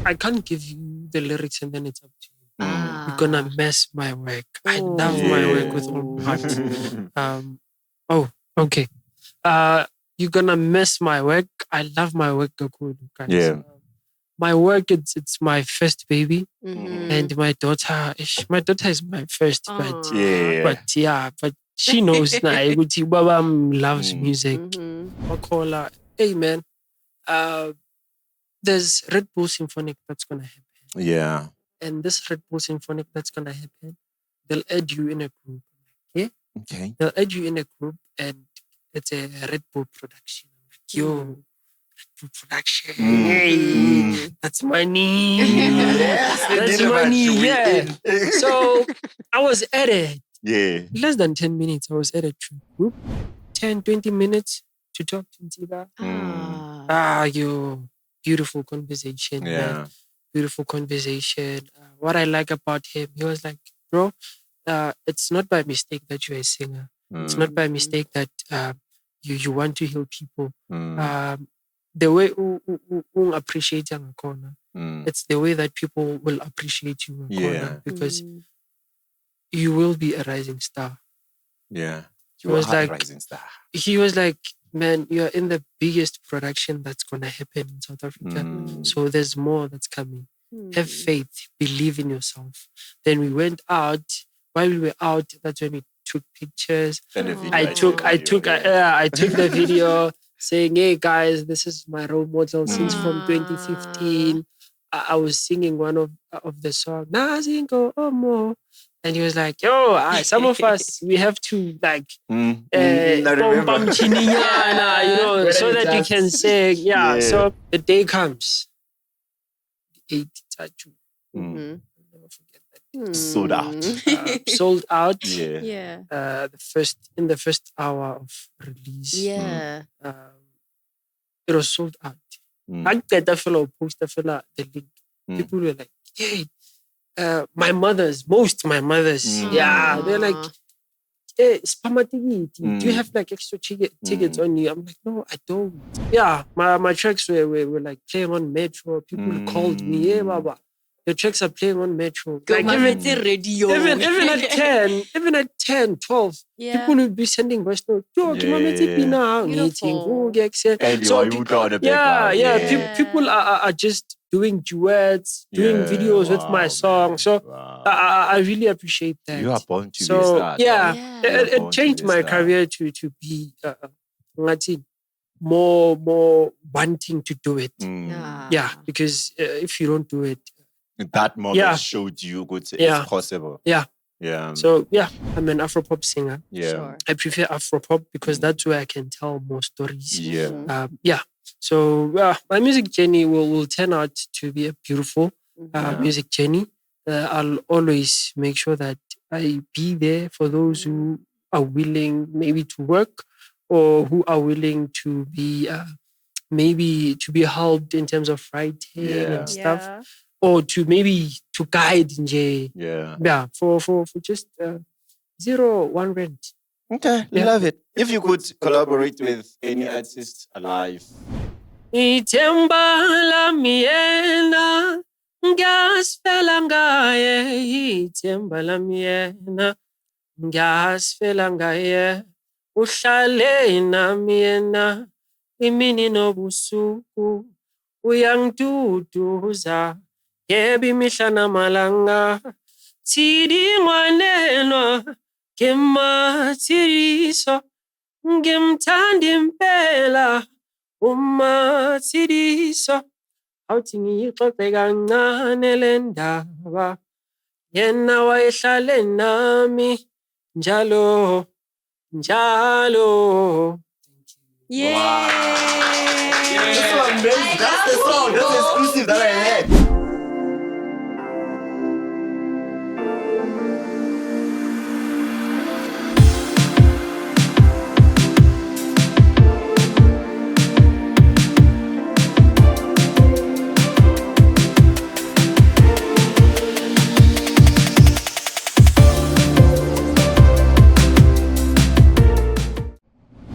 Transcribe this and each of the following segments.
I can't give you the lyrics and then it's up to you. You're gonna mess my work. I love my work with all my heart. Okay. You're gonna mess my work. I love my work, guys. Yeah. My work, it's my first baby, and my daughter is my first, but she knows now. Baba loves music. I call her, hey man, there's Redbull Symphonic that's gonna happen. Yeah. And this Redbull Symphonic that's gonna happen, they'll add you in a group. Okay. They'll add you in a group, and it's a Redbull production. I'm like, yo. Production. Hey, that's money. That's money. Yeah. So I was added. Yeah. Less than 10 minutes, I was added to a group. 10, 20 minutes to talk to Ntsika. Yo, beautiful conversation. Yeah. Man. Beautiful conversation. What I like about him, he was like, bro, it's not by mistake that you're a singer. It's not by mistake that you want to heal people. The way you appreciate young corner, it's the way that people will appreciate you, corner, because you will be a rising star. Yeah, you are a rising star. He was like, man, you're in the biggest production that's gonna happen in South Africa. So there's more that's coming. Have faith, believe in yourself. Then we went out. While we were out, that's when we took pictures. I took the video. Saying, hey guys, this is my role model since from 2015. I was singing one of the songs, Nazingo Omo. And he was like, yo, some of us, we have to like, so that we can sing. Yeah. So the day comes. The 8th June. I'll never forget that. Sold out. Sold out. Yeah. In the first hour of release. Yeah. It was sold out. I get that fellow poster fella the link. People were like, hey, most my mothers. Yeah. They're like, hey, Spamatigi, do you have like extra tickets on you? I'm like, no, I don't. Yeah. My tracks were like playing on Metro. People called me, hey Baba. Your tracks are playing on Metro. Like radio. Even at 10, 12, people will be sending voice notes. Yo, people are just doing duets, doing videos with my song. So I really appreciate that. You are born to be a star. It changed my career to be more wanting to do it. Because if you don't do it, that moment showed you it's possible. Yeah. So I'm an Afropop singer. Yeah. Sure. I prefer Afropop because that's where I can tell more stories. Yeah. So my music journey will turn out to be a beautiful music journey. I'll always make sure that I be there for those who are willing maybe to work or who are willing to be maybe to be helped in terms of writing and stuff. Or to guide for just 0-1 rent. Okay, love it. If you could collaborate with any artist alive. Ithemba lami yena ngasifela ngaye, ithemba lami yena ngasifela ngaye, uhlale nami yena imini nobusuku uyangiduduza. Yebi mihla namalanga Tidi ngwanelwa Ngemathiriso Ngimthanda impela Umathiriso Awuthi ngiyixoxe kancane le ndaba Yena wayehlale nami Njalo Yeah. Wow. This one, amazing. That's the song. That's the exclusive that I had.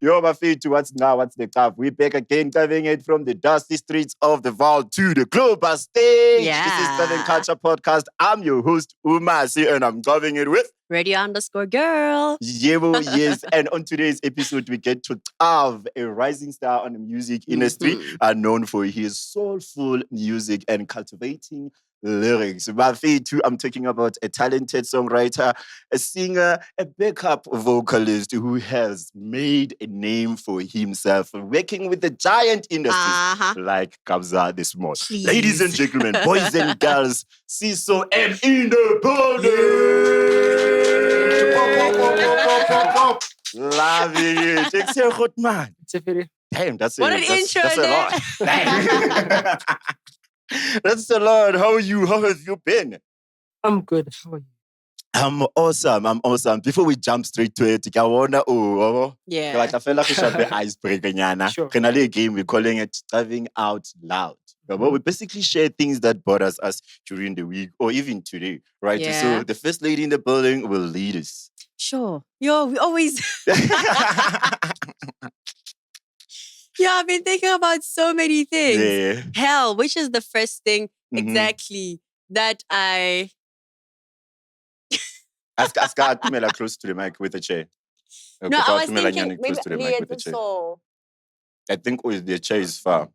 Yo, my feet to what's now, what's the cup? We back again, carving it from the dusty streets of the Vaal to the global stage. Yeah. This is Cavin'KulturePodcast. I'm your host, Umasi, and I'm carving it with Radio_girl. Yes. And on today's episode, we get to carve a rising star on the music industry, known for his soulful music and cultivating lyrics. My too, I'm talking about a talented songwriter, a singer, a backup vocalist who has made a name for himself, working with the giant industries like Kabza this morning. Please. Ladies and gentlemen, boys and girls, Siso M in the building. Loving it. It's a good man. It's a very Damn, that's What it. an That's intro a lot. That's a lot. How are you? How have you been? I'm good. How are you? I'm awesome. Before we jump straight to it, I wanna Yeah. I feel like we should be icebreaker. Sure. Can I a game? We're calling it Driving Out Loud. We basically share things that bothers us during the week or even today, right? Yeah. So the first lady in the building will lead us. Sure. Yo, we always... Yeah, I've been thinking about so many things. Yeah. Hell, which is the first thing Mhm. exactly that I... Ask Tumela close to the mic with a chair. No, I was thinking... Maybe close to the mic with a chair. I think the chair is far.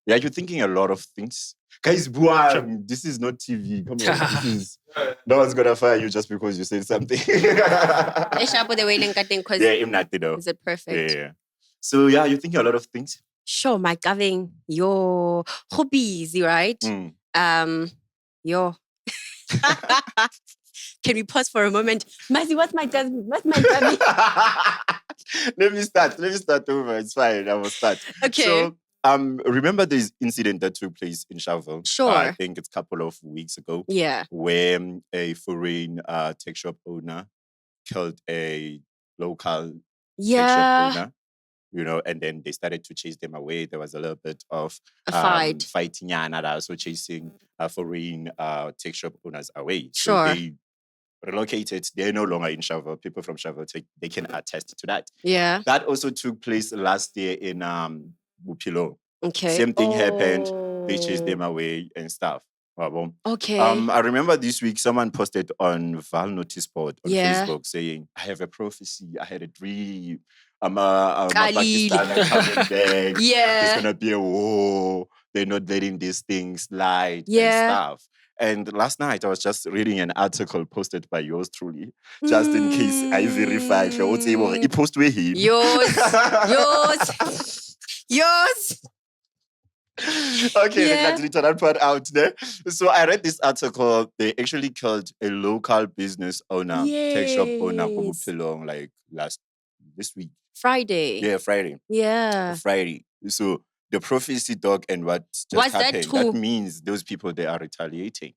Yeah, you're thinking a lot of things. Guys, this is not TV. Come on. No one's gonna fire you just because you said something. Yeah, Is it perfect? Yeah. So yeah, you're thinking a lot of things. Sure, my Gavin, your hobbies, right? Yo. Can we pause for a moment? Mazi, what's my Gavin? Let me start over. It's fine. I will start. Okay. So, remember this incident that took place in Soweto? Sure. I think it's a couple of weeks ago. Yeah. Where a foreign tech shop owner killed a local tech shop owner. And then they started to chase them away. There was a little bit of A fight. Fighting and also chasing foreign tech shop owners away. Sure. So they relocated. They're no longer in Soweto. People from Soweto, they can attest to that. Yeah. That also took place last year in Bupilo. Okay. Same thing happened. They chased them away and stuff. Okay. I remember this week someone posted on Vaal notice board on Yeah. Facebook saying, I have a prophecy. I had a dream. I'm a Khalil. Pakistani coming back. Yeah. There's gonna be a war. They're not letting these things slide and Yeah. stuff. And last night I was just reading an article posted by yours truly, just in case I verify. He post with him. Yours. Okay, Yeah. let's read that part out there. So I read this article. They actually killed a local business owner, tech shop owner, Yes. like this week. Friday. Yeah, Friday. Yeah. Friday. So the prophecy dog and what just Was that happened, too? that means those people, they are retaliating.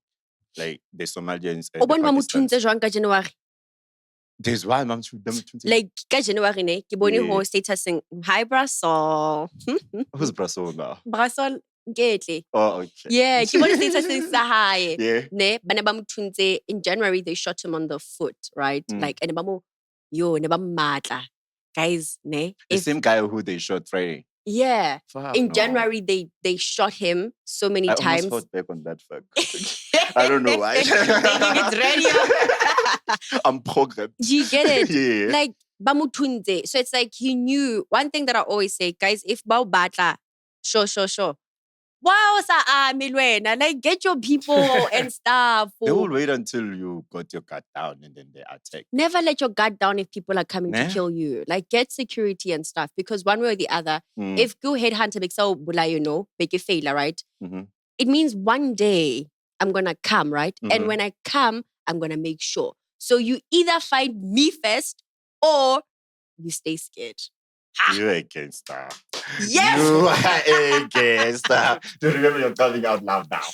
Like the Somalians and O the bone ba mo thuntse Pakistans. jwang ka January? There's why I'm Like ka January ne ke bone Yeah. ho statusing hi Brasol. Who's Brazil now? Brasol ngetle. Oh, okay. Yeah, ke bone statusing sa hae. Yeah. Ne bana ba mo thuntse in January they shot him on the foot, right? Like and ba mo ne ba matla. Guys, ne? The same guy who they shot Friday. Yeah. Fuck, In no. January they shot him so many I times. almost fought back on that fact. I don't know why. Thinking it's radio. I'm programmed. Do you get it? Yeah. Like bamutunze. So it's like he knew. One thing that I always say, guys, if bao batla, sure. Wow, sa milwena. Like get your people and stuff. They will wait until you got your guard down and then they attack. Never let your guard down if people are coming to Nah. kill you. Like get security and stuff. Because one way or the other, if go headhunter makes make you fail, right? Mhm. It means one day I'm gonna come, right? And Mhm. when I come, I'm gonna make sure. So you either find me first or you stay scared. You're a gangster. Yes! You are a gangster. Do you remember you're calling out loud now?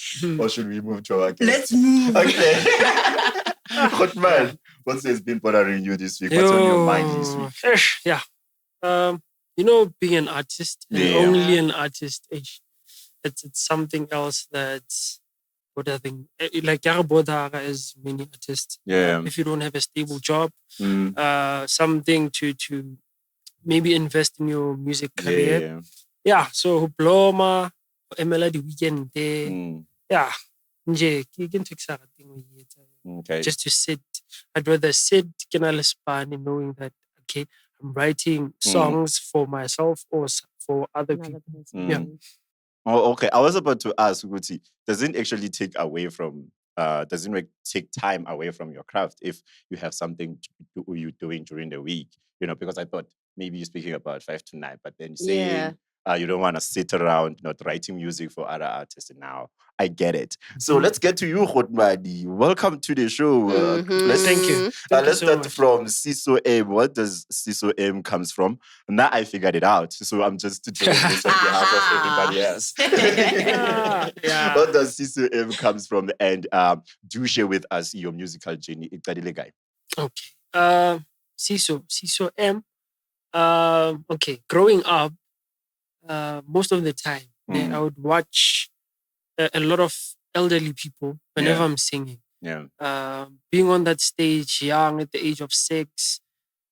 Or should we move to our guest? Let's move. Okay. Hot man, what has been bothering you this week? What's on your mind this week? Yeah. Being an artist, and Yeah. only an artist, it's something else that's what I think. Like Yarabodara as many artists. Yeah. If you don't have a stable job, Mm. something to maybe invest in your music career. Yeah. Yeah, so Bloma, Emela the weekend there. Yeah. Nje, ke ntho e ke sa rateng ho e etsa. Okay. Just to sit. I'd rather sit, ke na le span, knowing that, okay, I'm writing songs for myself or for other people. Yeah. Oh, okay. I was about to ask, Guti, does it actually take away from, doesn't it take time away from your craft if you have something you're doing during the week? You know, because I thought maybe you're speaking about 5 to 9, but then saying you don't want to sit around not writing music for other artists now. I get it. So let's get to you, Khotmadi. Welcome to the show. Thank you. Let's so start much. from Siso M. What does Siso M comes from? Now I figured it out. So I'm just doing this on behalf of everybody else. What does Siso M comes from? And do share with us your musical journey. Okay. Siso M. Okay. Growing up, most of the time, I would watch a lot of elderly people whenever I'm singing. Yeah. Being on that stage young at the age of 6,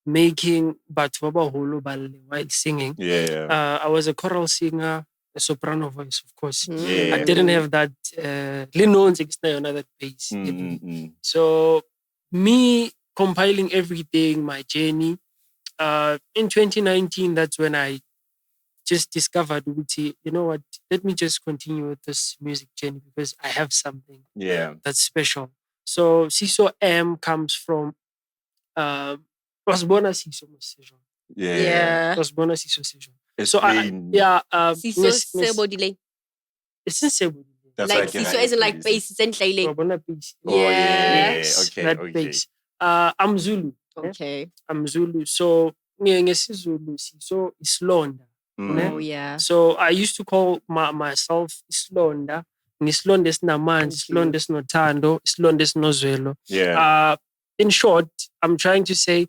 making batho ba baholo ba lle while singing. Yeah. I was a choral singer, a soprano voice, of course. Yeah. I didn't have that that bass. So me compiling everything, my journey. In 2019, that's when I just discovered, you know what, let me just continue with this music journey because I have something that's special. So Siso M comes from was born as Siso Session. Was born as Siso Session. So Siso Sebodile. It's in Sebodile. Like Siso isn't like bass, it's in Okay. Bass. I'm Zulu. Okay. I'm Zulu. So Zulu, Siso Islonda. Oh yeah. So I used to call myself Islonda. Islonda esinamanzi, Islonda esinothando, Islonda esinozwelo. Yeah. In short, I'm trying to say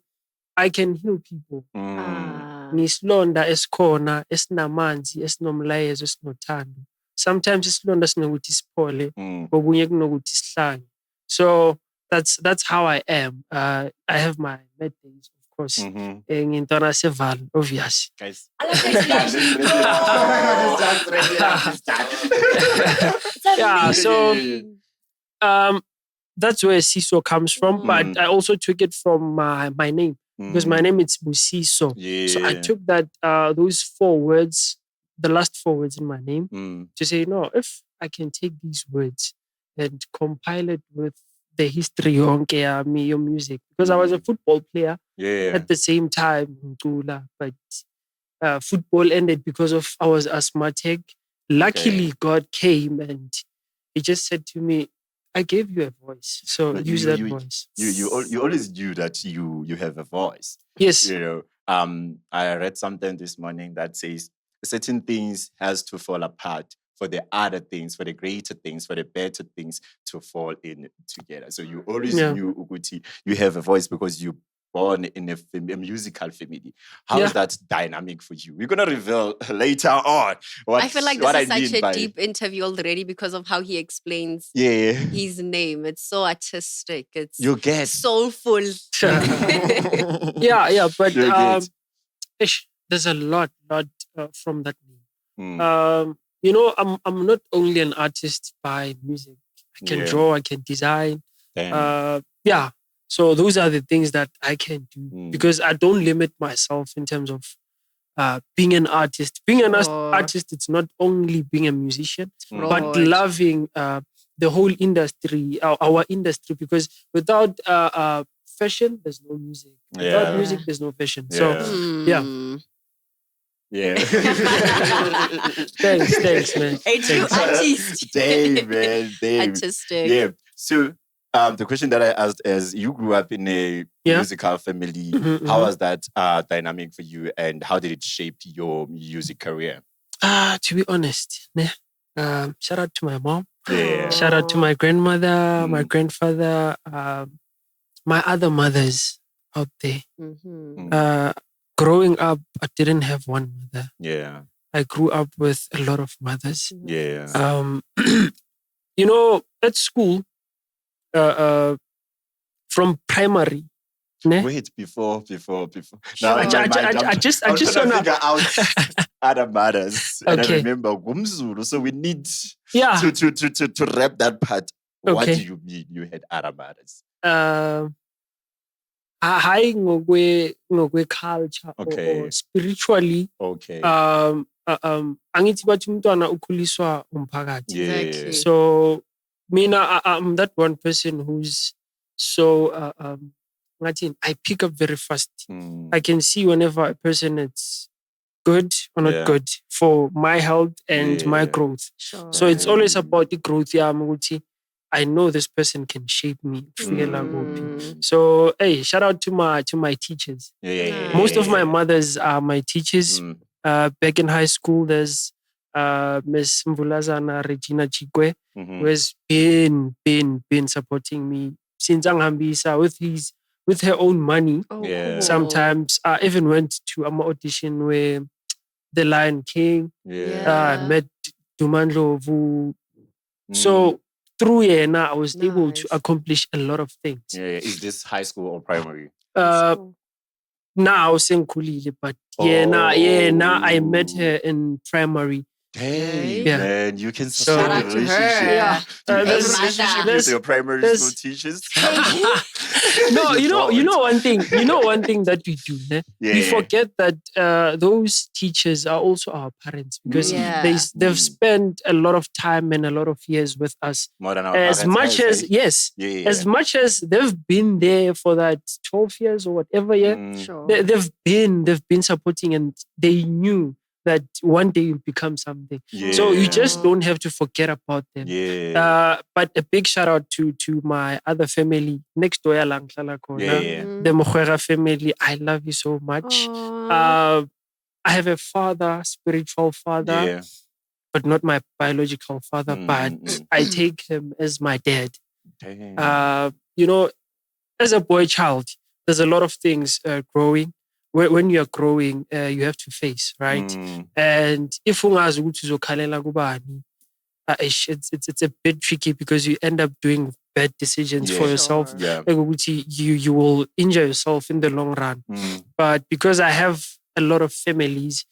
I can heal people. Islonda esikhona, esinamanzi, esinomlayezo, esinothando. Sometimes isilonda sinokuthi siphole, okunye kunokuthi sihlange. So that's how I am. I have my mad days, of course. Ngintwana seVaal, obvious. Guys. Yeah, so that's where Siso comes from, but I also took it from my name because my name is Busiso. Yeah. So I took that those 4 words, the last 4 words in my name, to say, no, if I can take these words and compile it with the history of your music, because I was a football player at the same time, but football ended because of I was asthmatic. Luckily, God came and He just said to me, I gave you a voice, so use that voice. You always knew that you have a voice. Yes. You know, I read something this morning that says certain things has to fall apart for the other things, for the greater things, for the better things to fall in together. So you always knew, Uguti, you have a voice because you born in a musical family. How is that dynamic for you? We're going to reveal later on. I feel like this is such a deep interview already because of how he explains his name. It's so artistic. It's soulful. But there's a lot from that name. You know, I'm not only an artist by music. I can draw, I can design. So those are the things that I can do because I don't limit myself in terms of being an artist. Being an artist, it's not only being a musician, but loving the whole industry, our industry, because without fashion, there's no music. Without music, there's no fashion. So, Thanks, man. A true artist. Dave, man. Artistic. Yeah. So, the question that I asked is, you grew up in a musical family. How was that dynamic for you, and how did it shape your music career? To be honest, shout out to my mom. Shout out to my grandmother, my grandfather, my other mothers out there. Growing up, I didn't have one mother. I grew up with a lot of mothers. You know, at school, from primary Ne? Wait, before. Now, I just wanna figure out other matters. And I Okay. remember Gumzulu, so we need Yeah. to wrap that part. What Okay. do you mean you had other matters? Hayi ngokwe culture Okay. or spiritually. Okay. Angithi bathi umntwana ukhuliswa umphakathi. Exactly. So mina I'm that one person who's so I pick up very fast. I can see whenever a person is good or not good for my health and my growth. Sure. So it's always about the growth. I know this person can shape me. So hey, shout out to my teachers. Most of my mothers are my teachers. Back in high school, there's Miss Mvulazana Regina Chikwe, who has been supporting me since Anghambisa with her own money. Cool. Sometimes I even went to an audition where The Lion King, met Dumandlovu. So through Yena, I was able to accomplish a lot of things. Is this high school or primary? Now Senkulile, but now I met her in primary. Hey, man, you can shout out to her. Yeah. With your primary school teachers. No, you know one thing. You know one thing that we do. We forget that those teachers are also our parents because they've spent a lot of time and a lot of years with us. More than our as parents, much as as much as they've been there for that 12 years or whatever Sure. they've been supporting, and they knew that one day you'll become something. So you just don't have to forget about them. But a big shout out to my other family next door, the Mokwera family. I love you so much. I have a father, spiritual father, but not my biological father. But I take him as my dad. As a boy child, there's a lot of things growing. When you're growing, you have to face, right? And if ungazi ukuthi uzokhalela kubani, it's a bit tricky because you end up doing bad decisions for yourself. You will injure yourself in the long run. But because I have a lot of families,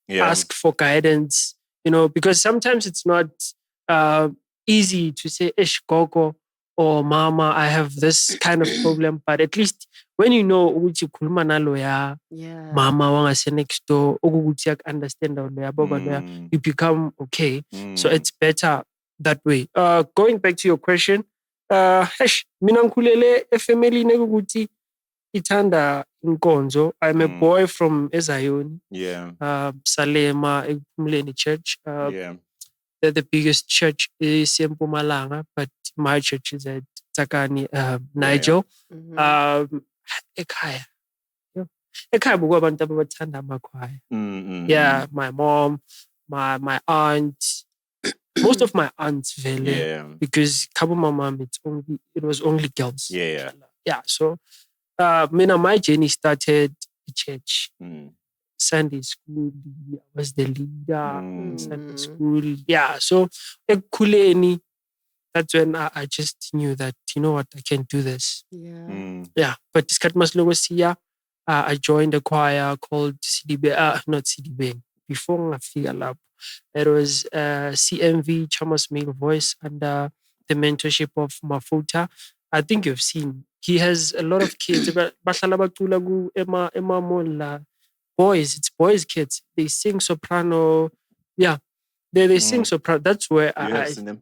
ask for guidance, because sometimes it's not easy to say, Ish Gogo or Mama, I have this kind of problem, but at least when you know ukuthi ukhuluma nalo ya mama wangase next door, ukuthi understand you become okay. So it's better that way. Going back to your question, mina ngikhulele efamily ukuthi ithanda inkonzo. I'm a boy from Ezayoni. Salema Ekuphumuleni Church. They're the biggest church is Mpumalanga, but my church is at Tsakani, Nigel. Ekhaya buku abantu abathanda amakhwaya. My mom, my aunt, most of my aunts vele, because Kabo mom it was only girls. So my journey started at church. Sunday school, I was the leader in Sunday school. So ekukhuleni, that's when I just knew that, you know what, I can do this. But isikhathi masiloko siya, I joined a choir called not CDB. Before ngafika lapho, it was CMV, Chamas Male Voice, under the mentorship of Mafuta. I think you've seen. He has a lot of kids. Bahlala bacula ku ema mall. Boys, it's boys' kids. They sing soprano. They sing soprano. That's where seen them.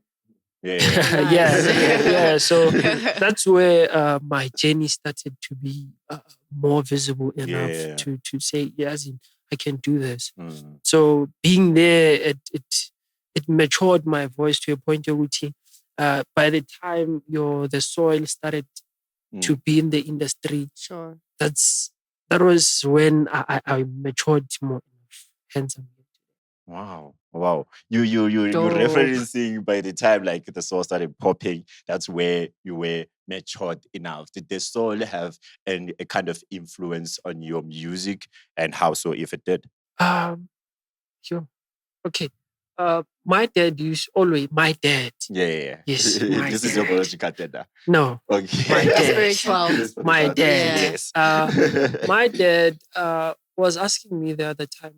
So that's where my journey started to be more visible enough to say, I can do this. So being there, it matured my voice to a point where by the time the soil started to be in the industry, that was when I matured more. Hence, I'm here. Wow. You're referencing by the time like the soul started popping, that's where you were matured enough. Did the soul have a kind of influence on your music, and how so, if it did? Sure. Okay. my dad used always, my dad. Yeah. Yes, my This is dad. your biological dad. No, Okay. my dad. Spiritual. My dad. Yes. My dad was asking me the other time,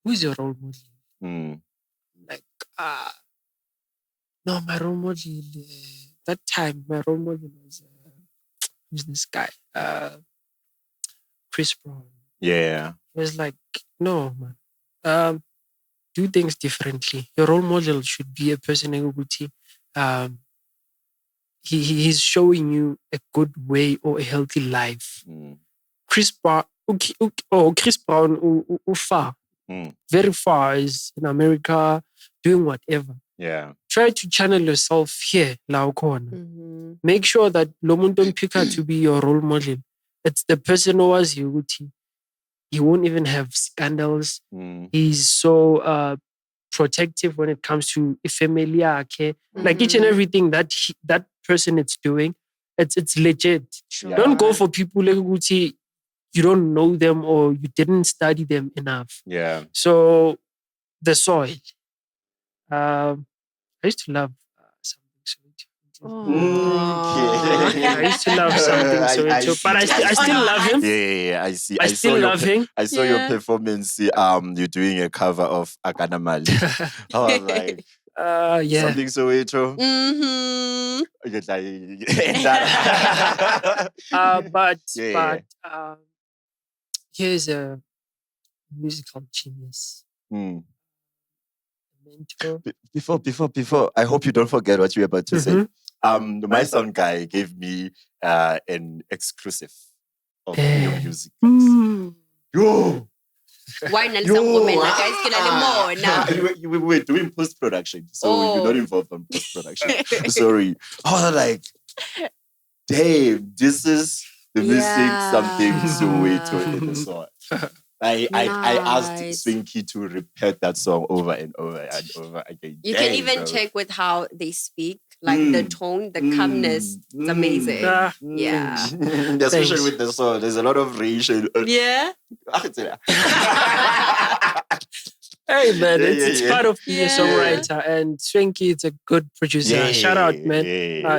who's your role model? Like, no, my role model, that time, my role model was, who's this guy? Chris Brown. Yeah. He was like, no, man. Do things differently. Your role model should be a person who he's showing you a good way or a healthy life. Chris Brown, Chris Brown, far, very far, is in America doing whatever. Yeah. Try to channel yourself here, la ukhona. Make sure that lo muntu ompika to be your role model. It's the person who was you. He won't even have scandals. He's so protective when it comes to family. Like each and everything that that person is doing, it's legit. Sure. Don't go for people like you don't know them or you didn't study them enough. Yeah. So the soil. I used to love something Okay. I used to love something Soweto, but I still love him. Yeah, I see. I still love him. I saw your performance. You're doing a cover of Akana Mali. All right. Yeah. Something Soweto. But Yeah. here's a musical genius. Mentor. Before, I hope you don't forget what you were about to say. My sound guy gave me an exclusive of your music. Yo! Why not guys? We were doing post-production, so you're not involved in post-production. Sorry. Like, damn, this is the missing something Soweto in the song. I asked Swinky to repeat that song over and over and over again. You can even check with how they speak, like the tone, the calmness. It's amazing. Yeah. Especially with the song, there's a lot of racial. Yeah. Hey man, it's part of being a songwriter, and Swinky is a good producer. Shout out, man.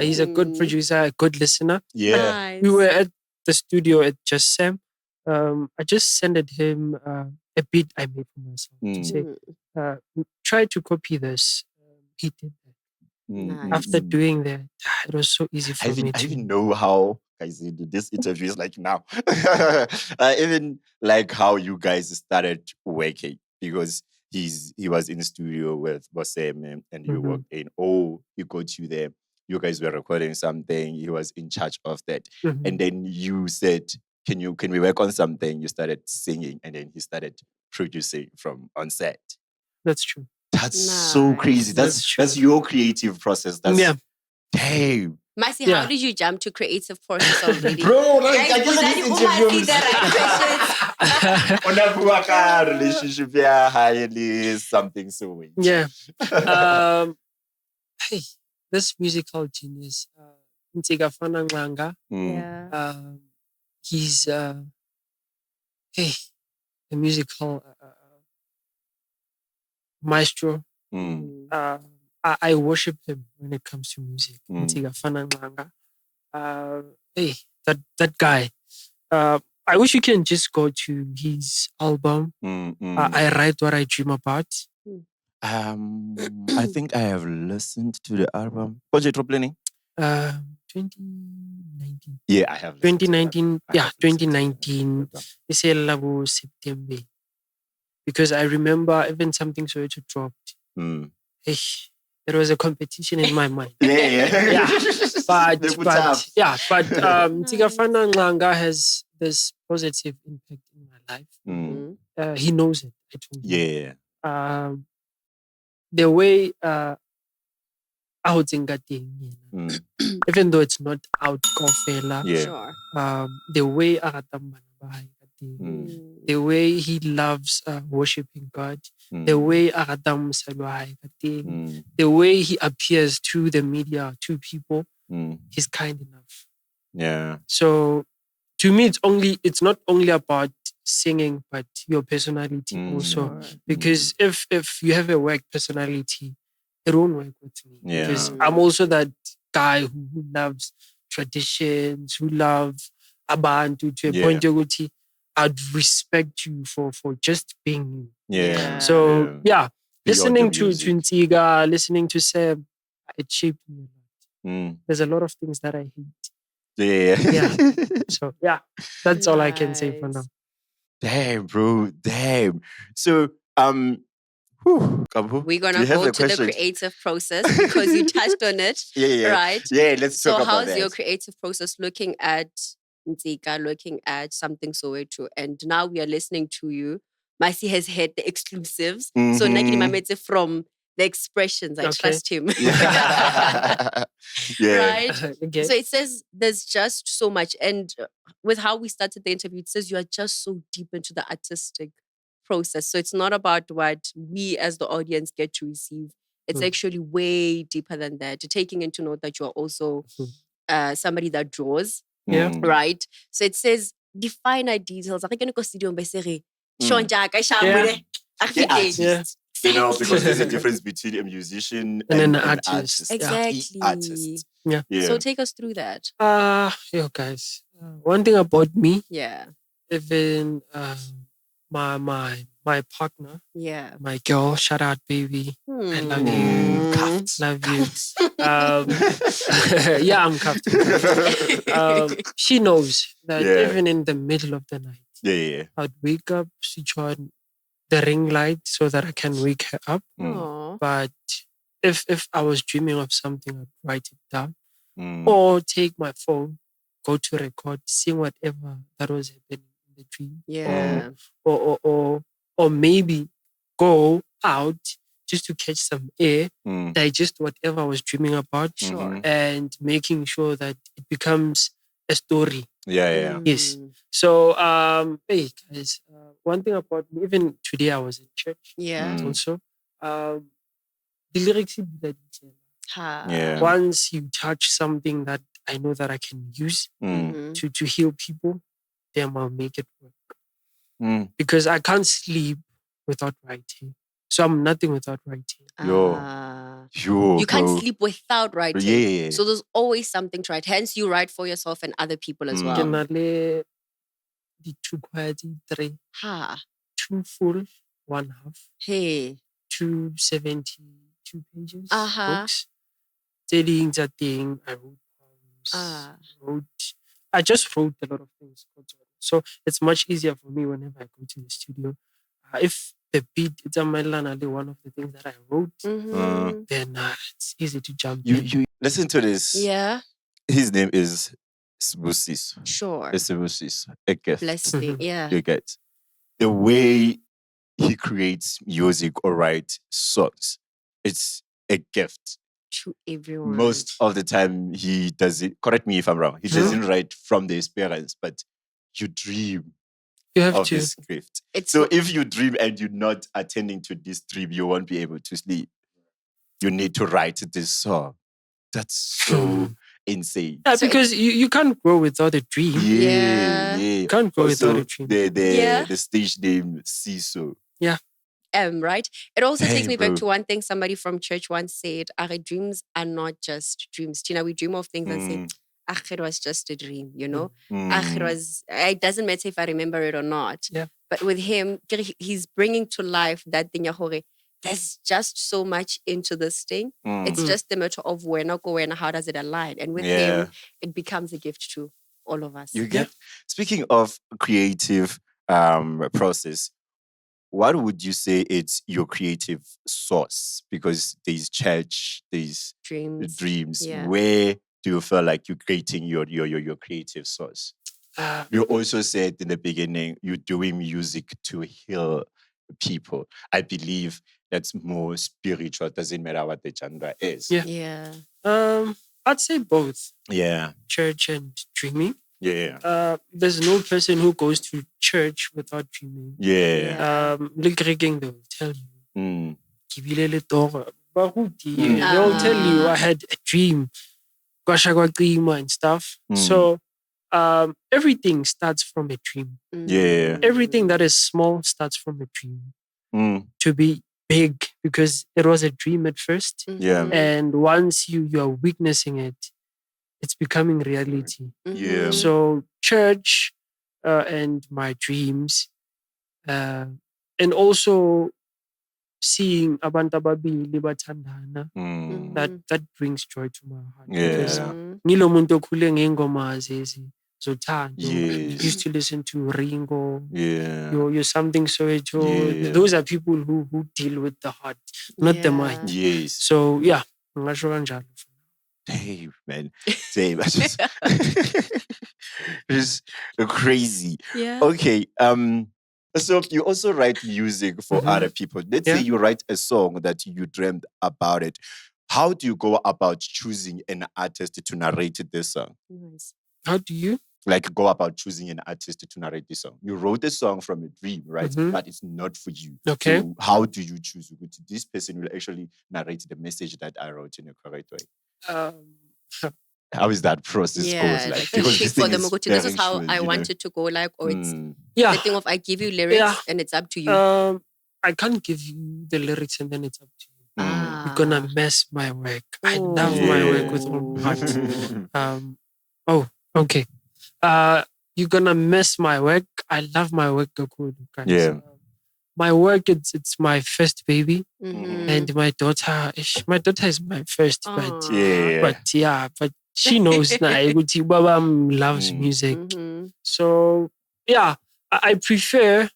He's a good producer, a good listener. Yeah. Nice. We were at the studio at Just Sam. I just sent him a beat I made for myself to say, try to copy this. He did that. Nice. After doing that, it was so easy for me I to... even know how, guys, this interview is like now. Even like how you guys started working, because he was in the studio with Boss M and you worked in, he got you there. You guys were recording something. He was in charge of that. And then you said, can we work on something? You started singing, and then he started producing from on set. That's true. That's so crazy. That's your creative process. That's damn. Masi, how did you jump to creative process already? Bro, Guys, I just Buzani, interview the right questions. Relationship highly something so weird. Yeah. Hey, this musical genius, Ntsika he's the musical maestro. I worship him when it comes to music. That guy. I wish you can just go to his album. I Write What I Dream About. I think I have listened to the album. Was it planning? 2019. Yeah, I have. 2019. Yeah, 2019. It's September. Because I remember even something Soweto dropped. There was a competition in my mind. But Ntsika Nxanga has this positive impact in my life. He knows it. I told him. The way even though it's not out kofela, the way the way he loves worshiping God, the way the way he appears to the media, to people, he's kind enough. Yeah. So to me, it's not only about singing, but your personality also. Sure. Because if you have a work personality, it won't work with me. Yeah. Because I'm also that guy who loves traditions, who loves abantu to a point where I'd respect you for just being you. Yeah. So Beyond listening the to music. Ntsika, listening to Sam, it shaped me a lot. Mm. There's a lot of things that I hate. Yeah. So that's all I can say for now. Damn, bro. Damn. So Kambu, We're do gonna you have go a to the question? creative process because you touched on it. Yeah. Right? Yeah, let's So talk about how's that. your creative process looking at Ntsika, looking at something Soweto? And now we are listening to you. Masi has had the exclusives. So Nagini Mametse from the expressions. I Okay. trust him. Yeah. Right? Okay. So it says there's just so much. And with how we started the interview, it says you are just so deep into the artistic process. So it's not about what we as the audience get to receive. It's actually way deeper than that. Taking into note that you are also somebody that draws, right? So it says define our details. Yeah. You know, because there's a difference between a musician And and an an artist. artist. Exactly. Artist. Yeah. So take us through that. Guys. One thing about me, Yeah. even my partner, Yeah. my girl, shout out baby. I love you. Mm. Love you. Yeah, I'm cuffed. She knows that even in the middle of the night, I'd wake up, switch on the ring light so that I can wake her up. Aw. But if I was dreaming of something, I'd write it down or take my phone, go to record, sing whatever that was happening in the dream. Yeah. Or maybe go out just to catch some air, digest whatever I was dreaming about, Sure. and making sure that it becomes a story. Yeah. Yes. So, hey guys, one thing about me, even today I was in church. Yeah. Also, the lyrics. Ha. Once you touch something that I know that I can use to heal people, then I'll make it work. Because I can't sleep without writing. So I'm nothing without writing. You can't sleep without writing. Yeah. So there's always something to write. Hence, you write for yourself and other people as Ke well. na le di 2 quiet, 3, Ha. 2 full, 1 half, Hey. 272 pages Uh-huh. books. Tse ding tsa teng, I wrote poems. I just wrote a lot of things. So it's much easier for me whenever I go to the studio. If the beat is a one of the things that I wrote, then it's easy to jump in. You listen to this. Yeah. His name is Siso. Sure. It's Siso. A gift. Blessing. Yeah. You get the way he creates music or write songs. It's a gift. To everyone. Most of the time he does it. Correct me if I'm wrong. He doesn't write from the experience, but you dream You have of to. this gift. It's So if you dream and you're not attending to this dream, you won't be able to sleep. You need to write this song. That's so insane. Yeah, because you can't grow without a dream. Yeah. You can't grow Also, without a dream. the stage name Siso. Right? It also takes Dang, me back bro. to one thing somebody from church once said, our dreams are not just dreams. Tina, we dream of things and say, it was just a dream, you know? It doesn't matter if I remember it or not. Yeah. But with him, he's bringing to life that thing, there's just so much into this thing. It's just a matter of how does it align? And with him, it becomes a gift to all of us. You get. Speaking of creative process, what would you say it's your creative source? Because there's church, there's dreams. Yeah. Where do you feel like you're creating your creative source? You also said in the beginning you're doing music to heal people. I believe that's more spiritual. Doesn't matter what the genre is. Yeah. I'd say both. Yeah. Church and dreaming. Yeah. There's no person who goes to church without dreaming. Yeah. Looking, they'll tell you. Mm. They'll tell you I had a dream. And stuff. So everything starts from a dream. Yeah. Everything that is small starts from a dream to Mm. be big, because it was a dream at first. Yeah. And once you're witnessing it, it's becoming reality. Yeah. So church and my dreams, and also seeing abantu ababili bathandana, Mm. that brings joy to my heart. Because Yeah. ngilo muntu okhule ngengoma zothando. Yes. Used to listen to Ringo, Yeah. your something Soweto. Yeah. Those are people who deal with the heart, not the mind. Yes. So yeah, ngingasho kanjalo. Hey, man. Same. It's crazy. Yeah. Okay. So you also write music for other people. Let's say you write a song that you dreamed about it. How do you go about choosing an artist to narrate this song? Nice. How do you? Like go about choosing an artist to narrate this song. You wrote a song from a dream, right? But it's not for you. Okay. So how do you choose this person will actually narrate the message that I wrote in a correct way? How is that process goes like? Like Because pick this for thing them. is This is how very I you know. want it to go, like, or it's Yeah. the thing of I give you lyrics and it's up to you. I can't give you the lyrics and then it's up to you. Mm. You're gonna mess my work. I love my work with all my heart. Okay. You're gonna mess my work. I love my work, guys. Yeah. My work, it's my first baby, Mhm. and my daughter is my first, but Yeah. but she knows now. Ukuthi Baba loves music, so yeah, I prefer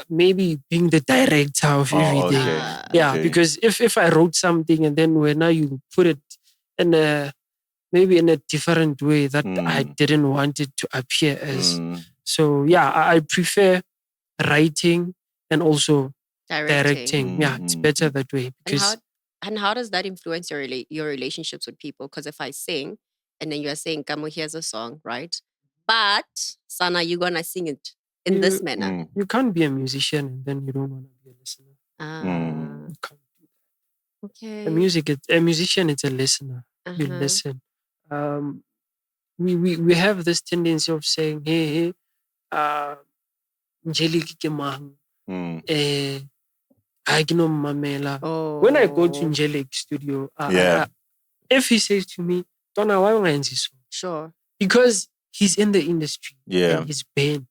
maybe being the director of everything. Okay. Yeah, Okay. because if I wrote something and then when now you put it in maybe in a different way that I didn't want it to appear as. So yeah, I prefer writing and also directing. Yeah, it's better that way. Because And how does that influence your relationships with people? Because if I sing and then you're saying, Kamo, here's a song, right? But Sana, you're gonna sing it in this manner. you can't be a musician and then you don't want to be a listener. Ah, You can't do that. okay. A musician is a listener. You listen. We have this tendency of saying, hey, Njeli ke mang? I can mamela. When I go to Angelic studio, if he says to me, Donna, why won't so? Sure. Because he's in the industry and he's banned.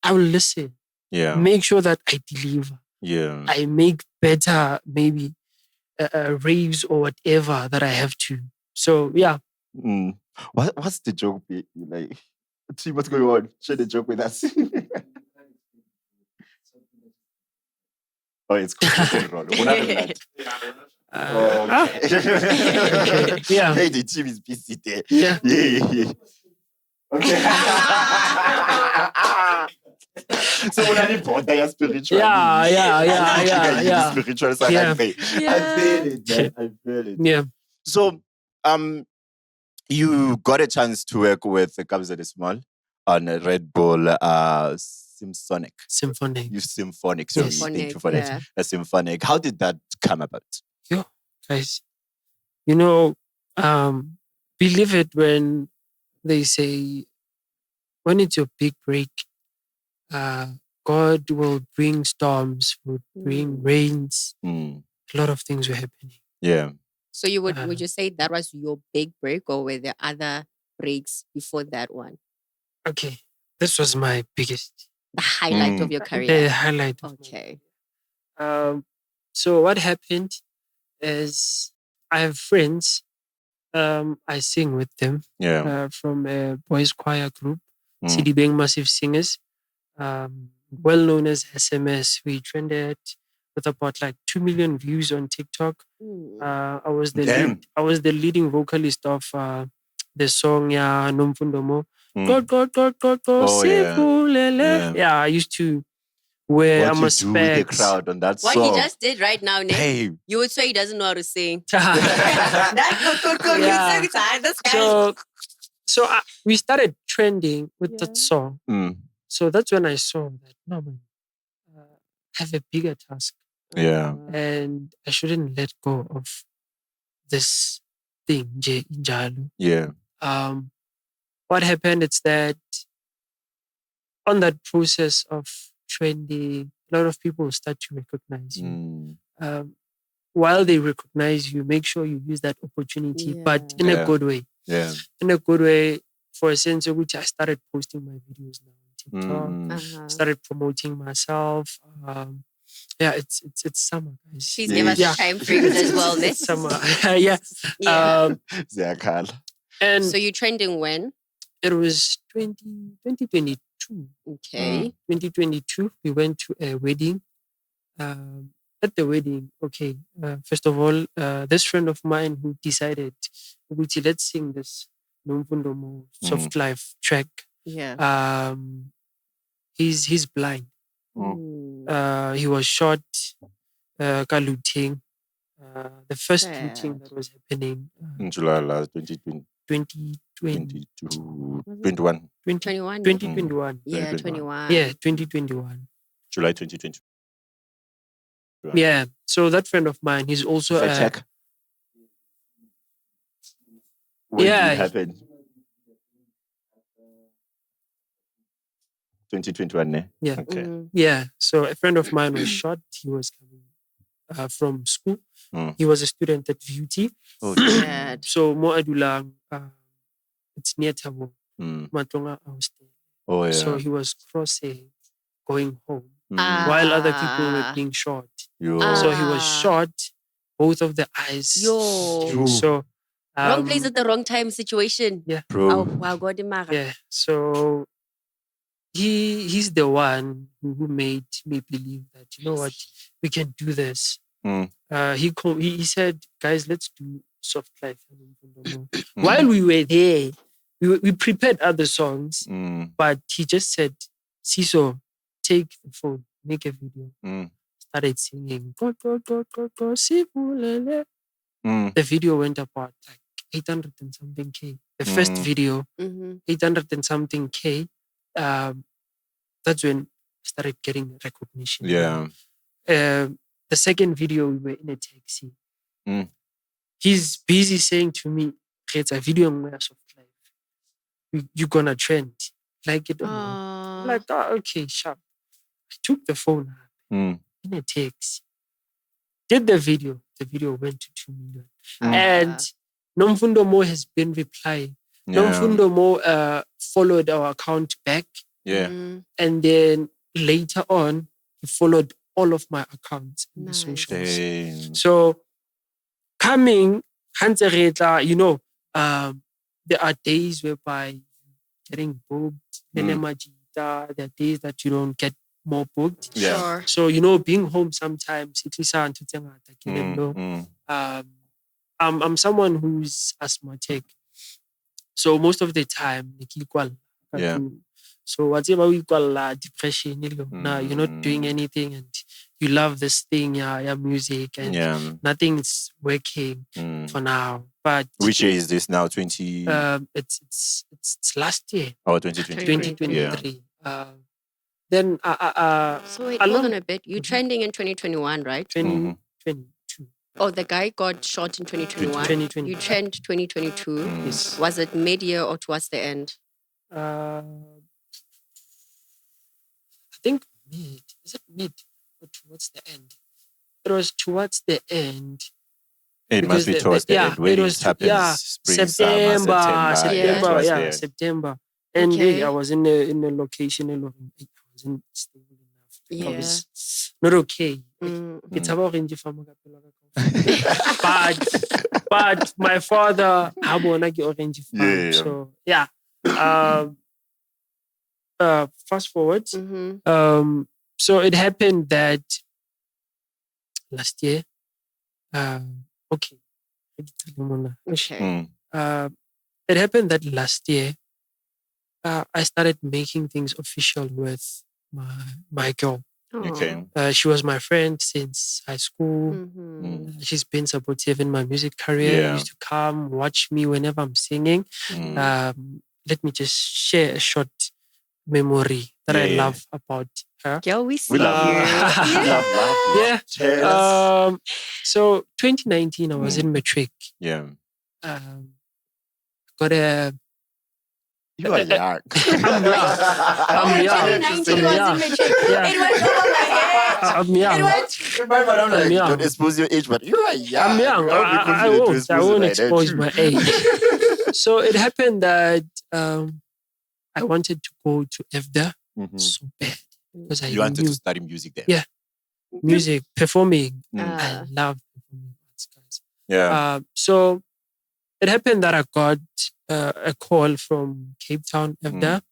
I will listen. Yeah. Make sure that I deliver. Yeah. I make better, maybe raves or whatever that I have to. So yeah. What's the joke? Like, see what's going on. Share the joke with us. Oh, it's cool. Yeah. Hey, the team is busy there. Yeah. Okay. So when I bought your spiritual. Yeah. Spiritual side. Yeah. I feel it, man. I feel it. Yeah. So you got a chance to work with Kabza the Small on Redbull Symphonic. Symphonic. Sorry, thank you for that. A Symphonic. How did that come about? Yo, guys, believe it when they say when it's your big break, God will bring storms, will bring rains. A lot of things were happening. Yeah. So would you say that was your big break, or were there other breaks before that one? Okay, this was my biggest. The highlight of your career. The highlight. Okay. So what happened is I have friends. I sing with them. Yeah. From a boys choir group, CD Bang Massive Singers. Well known as SMS. We trended with about like 2 million views on TikTok. I was the leading vocalist of the song Nomfundomo. God, Oh, yeah. Yeah, I used to wear what you do with the crowd on that what song. What he just did right now, Nick, hey. You would say he doesn't know how to sing. So we started trending with that song. So that's when I saw that, no man, I have a bigger task. Yeah. And I shouldn't let go of this thing, Njalo. Yeah. what happened is that on that process of trending, a lot of people start to recognize you. While they recognize you, make sure you use that opportunity, but in a good way. Yeah. In a good way, for a sense of which I started posting my videos now on TikTok. Started promoting myself. It's summer, guys. Please give us time frames as well. It's summer. And so you trending when? It was 2022. Okay. 2022, we went to a wedding. At the wedding, first of all, this friend of mine who decided, let's sing this Nomfundomo Soft Life track. Yeah. He's blind. He was shot, looting. The first looting that was happening in July last 2020. 2021. 2021. Yeah, 21. Yeah, 2021. July 2020. Yeah. So that friend of mine, he's also check. When did it happen? 2021, ne? Yeah. Okay. Yeah. So a friend of mine was shot. He was coming from school. He was a student at VUT. Oh, so Mo Adulang, it's near Tabo. Matonga Austin. Oh, yeah. So he was crossing, going home, while other people were being shot. So he was shot, both of the eyes. So wrong place at the wrong time situation. Yeah. Oh, wow, God. Yeah. So he's the one who made me believe that, you know what, we can do this. He said, guys, let's do Soft Life. While we were there, we prepared other songs, but he just said, Siso, take the phone, make a video. Started singing. Go, Sibulele. The video went about like 800 and something K. The first video, 800 and something K. That's when I started getting recognition. Yeah. The second video, we were in a taxi. He's busy saying to me, it's a video on Soft Life. You're gonna trend. Like it or not. Like, okay, sharp. I took the phone in a taxi. Did the video. The video went to 2 million. And Nomfundo Mo has been replying. Nomfundo Mo followed our account back. Yeah. And then later on, he followed all of my accounts in the socials. So coming, you know, there are days whereby getting booked. There are days that you don't get more booked. Yeah. Sure. So, you know, being home sometimes, I'm someone who's asthmatic. So most of the time, yeah. So whatever we call depression, now you're not doing anything and you love this thing, your music, and nothing's working for now. But which year is this now? 20? It's last year. Oh, 2020. 2023. Then so wait, hold on a bit. You're trending in 2021, right? 2022. Oh, the guy got shot in 2021. 2020. You trend 2022. Yes. Was it mid-year or towards the end? I think mid. Is it mid or towards the end? It was towards the end. It must be towards the end. When it was spring, September. September. And okay. I was in a location. I wasn't stable enough. I was not okay. It's about but my father had orange farm. So fast forward. So it happened that last year. It happened that last year I started making things official with my girl. Okay. She was my friend since high school. She's been supportive in my music career. She used to come watch me whenever I'm singing. Let me just share a short memory that I love about her. Girl, we see love you. So 2019, I was in matric. Yeah. Got a You are young. I'm young. 2019 was in matric. Yeah. It went over my head. I'm young. It went. I'm like, young. don't expose your age, but you are young. I'm young. I'll be I confident to won't. I expose won't my expose age. my age. So it happened that I wanted to go to EFDA so bad because I You wanted knew to study music there. Yeah. music, performing. I Uh, love performing arts, guys. Yeah. So it happened that I got a call from Cape Town, EFDA,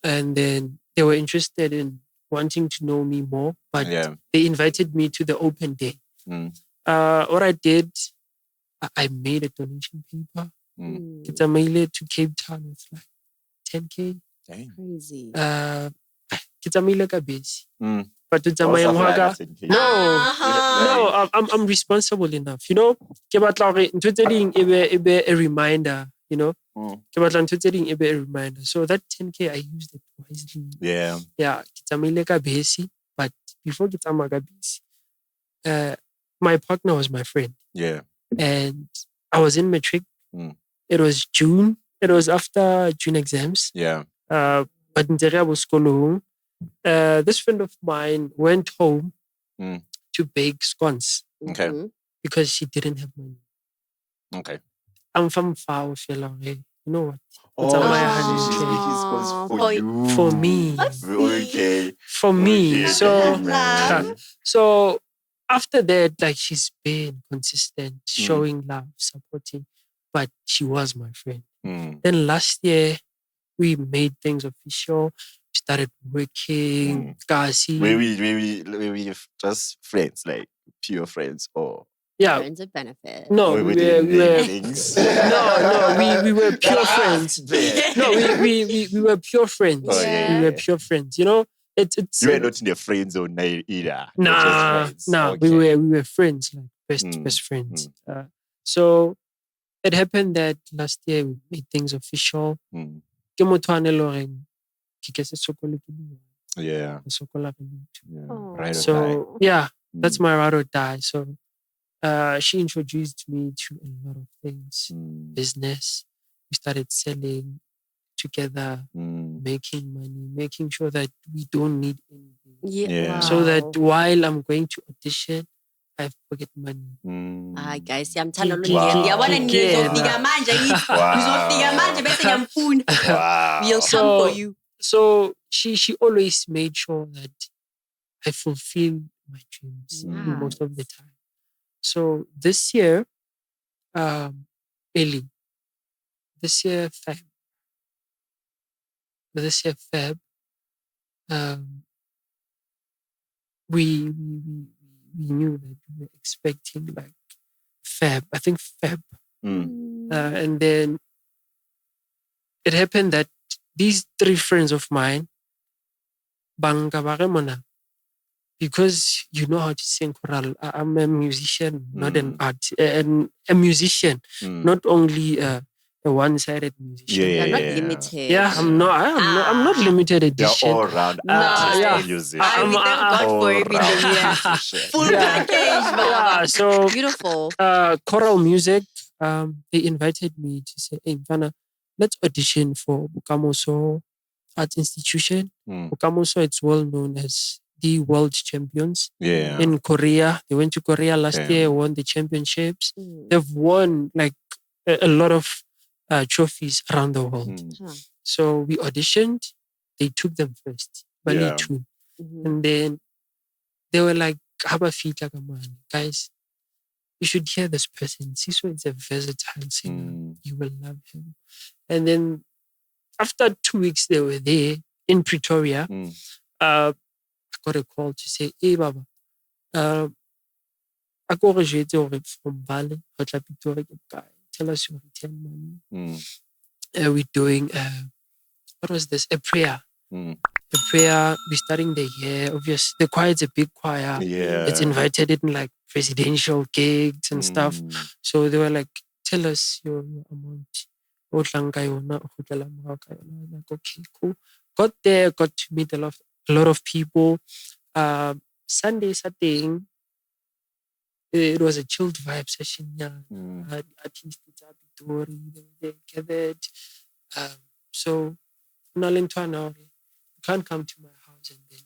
and then they were interested in wanting to know me more, but they invited me to the open day. What I did, I made a donation paper. It's a mail to Cape Town with like 10K. Dang. Crazy. It's a mail ka base. But it's a Also my fly that 10K. No, I'm responsible enough. You know, ke batla hore ntho tse ding e be a reminder. You know, ke batla ntho tse ding e be a reminder. So that 10K, I used it wisely. Yeah. Yeah, ke tsamaile ka bese, but before ke tsamaya ka bese, my partner was my friend. Yeah. And I was in matric. It was June. It was after June exams. Yeah. But Ntsika was school. This friend of mine went home to bake scones. Okay. Because she didn't have money. Okay. I'm from far you know what? Oh, she's making scones for you. For me. Okay. For me. Okay. So after that, like, she's been consistent, showing love, supporting, but she was my friend. Then last year, we made things official. Started working. We just friends, like pure friends, or Friends with benefits. no, we were things. we were pure friends. No, we were pure friends. Oh, yeah. We were pure friends. You know, it's You were not in the friend zone either. nah. Okay. We were friends, like best friends. So it happened that last year we made things official. Ke motho a ne le horeng ke ke se sokole ke bua. Yeah. Ke sokola ke motho. Right. So yeah, that's my ride or die. So she introduced me to a lot of things. Business. We started selling together, making money, making sure that we don't need anything. Yeah. So that while I'm going to audition, I have pocket money. Guys, siyamthanda lo Wow. nje. Ngiyabona nizofika Yeah. manje ngithi. Nizofika manje bese ngiyamfuna. We'll come for you. So she always made sure that I fulfill my dreams most of the time. So this year, Feb, we knew that we were expecting like Feb. And then it happened that these three friends of mine, banga ba re mona, because you know how to sing choral. I'm a musician, not an a musician, not only a one-sided musician. You're not limited. Yeah, I'm not limited edition. You're all round musician. We thank God for everything. Yeah. Full package, Baba. So Beautiful. choral music. They invited me to say, "Hey, Mfana, let's audition for Bukamoso Arts Institution." Bukamoso, it's well known as the world champions in Korea. They went to Korea last year, won the championships. They've won like a lot of trophies around the world. So we auditioned. They took them first, Bali 2. And then they were like, "Haba fita kamani, guys. You should hear this person. Siso is a versatile singer. You will love him." And then after 2 weeks, they were there in Pretoria. I got a call to say, "Hey, Baba, I got a from Vale, Hotla Pretoria, tell us your return money." We're doing, what was this? A prayer. The prayer, we're starting the year. Obviously, the choir is a big choir. It's invited in like presidential gigs and stuff. So they were like, "Tell us your amount." Like, okay, cool. Got there, got to meet a lot of people. Sunday, Saturday, it was a chilled vibe session. Yeah, artists, they gathered. So you can't come to my house and then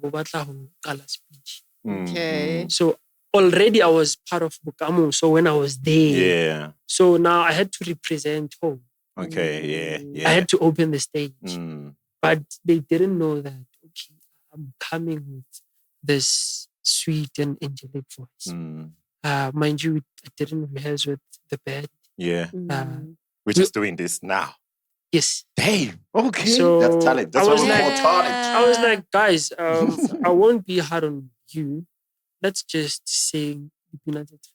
o batla ho qala speech. Okay. So already I was part of Bukamo. So when I was there, Yeah. so now I had to represent home. Okay. Yeah. I had to open the stage, Mm. but they didn't know that. Okay, I'm coming with this sweet and angelic voice. Mind you, I didn't rehearse with the band. Yeah. We're we- just doing this now. Yes. Damn. Okay. So That's talent. That's I what was we call like- talent. I was like, guys, I won't be hard on you. Let's just sing Peanuts at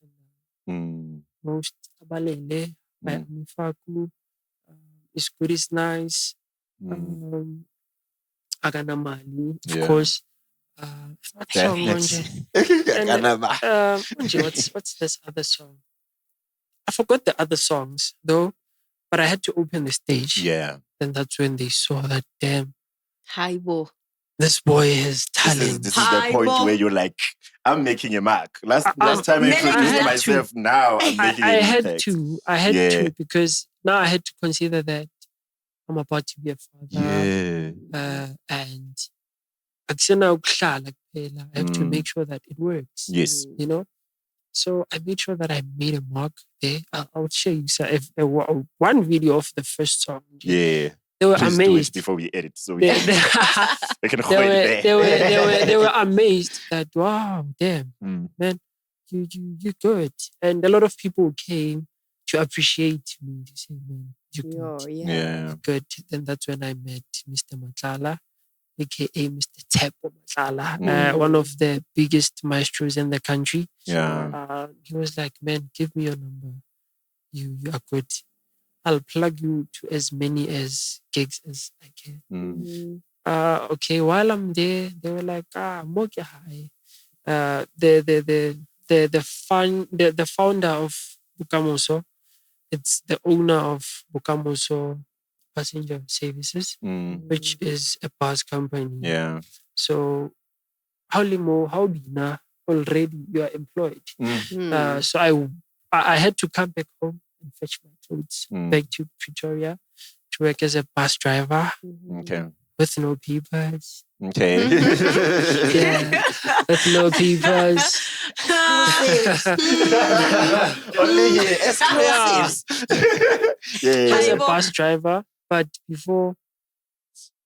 Most Abalele by Amifaku. It's good, it's nice. Agana Mali, of Yeah. course. What song, Definitely. Manje? What's this other song? I forgot the other songs though, but I had to open the stage. Yeah. Then that's when they saw that, damn, Haibo. this boy has talent. This is the point Haibo. where you're like, I'm making a mark. Last time I Nelly, introduced I had myself, now I'm making I an had impact. to. I had to because now I had to consider that I'm about to be a father. Yeah. And I have to make sure that it works. Yes. You know? So I made sure that I made a mark there. I'll show you one video of the first song. Yeah. They were Please do it amazed. before we edit, so we They, can, we can they, hold it they, were, there. they were amazed that, wow, damn, man, you're good. And a lot of people came to appreciate me, to say, man, you're good. Yeah. Good. Then that's when I met Mr. Matlala, aka Mr. Tepo Matlala, one of the biggest maestros in the country. Yeah. He was like, man, give me your number. You are good. I'll plug you to as many gigs as I can. Okay, while I'm there, they were like, moke hai. The founder of Bukamoso, it's the owner of Bukamoso Passenger Services, which is a bus company. Yeah. So, how bina already you are employed. So I had to come back home and fetch my clothes back to Pretoria to work as a bus driver. Okay. With no papers. Okay. Yeah, with no papers. Only exclusives. Yeah. As a bus driver, but before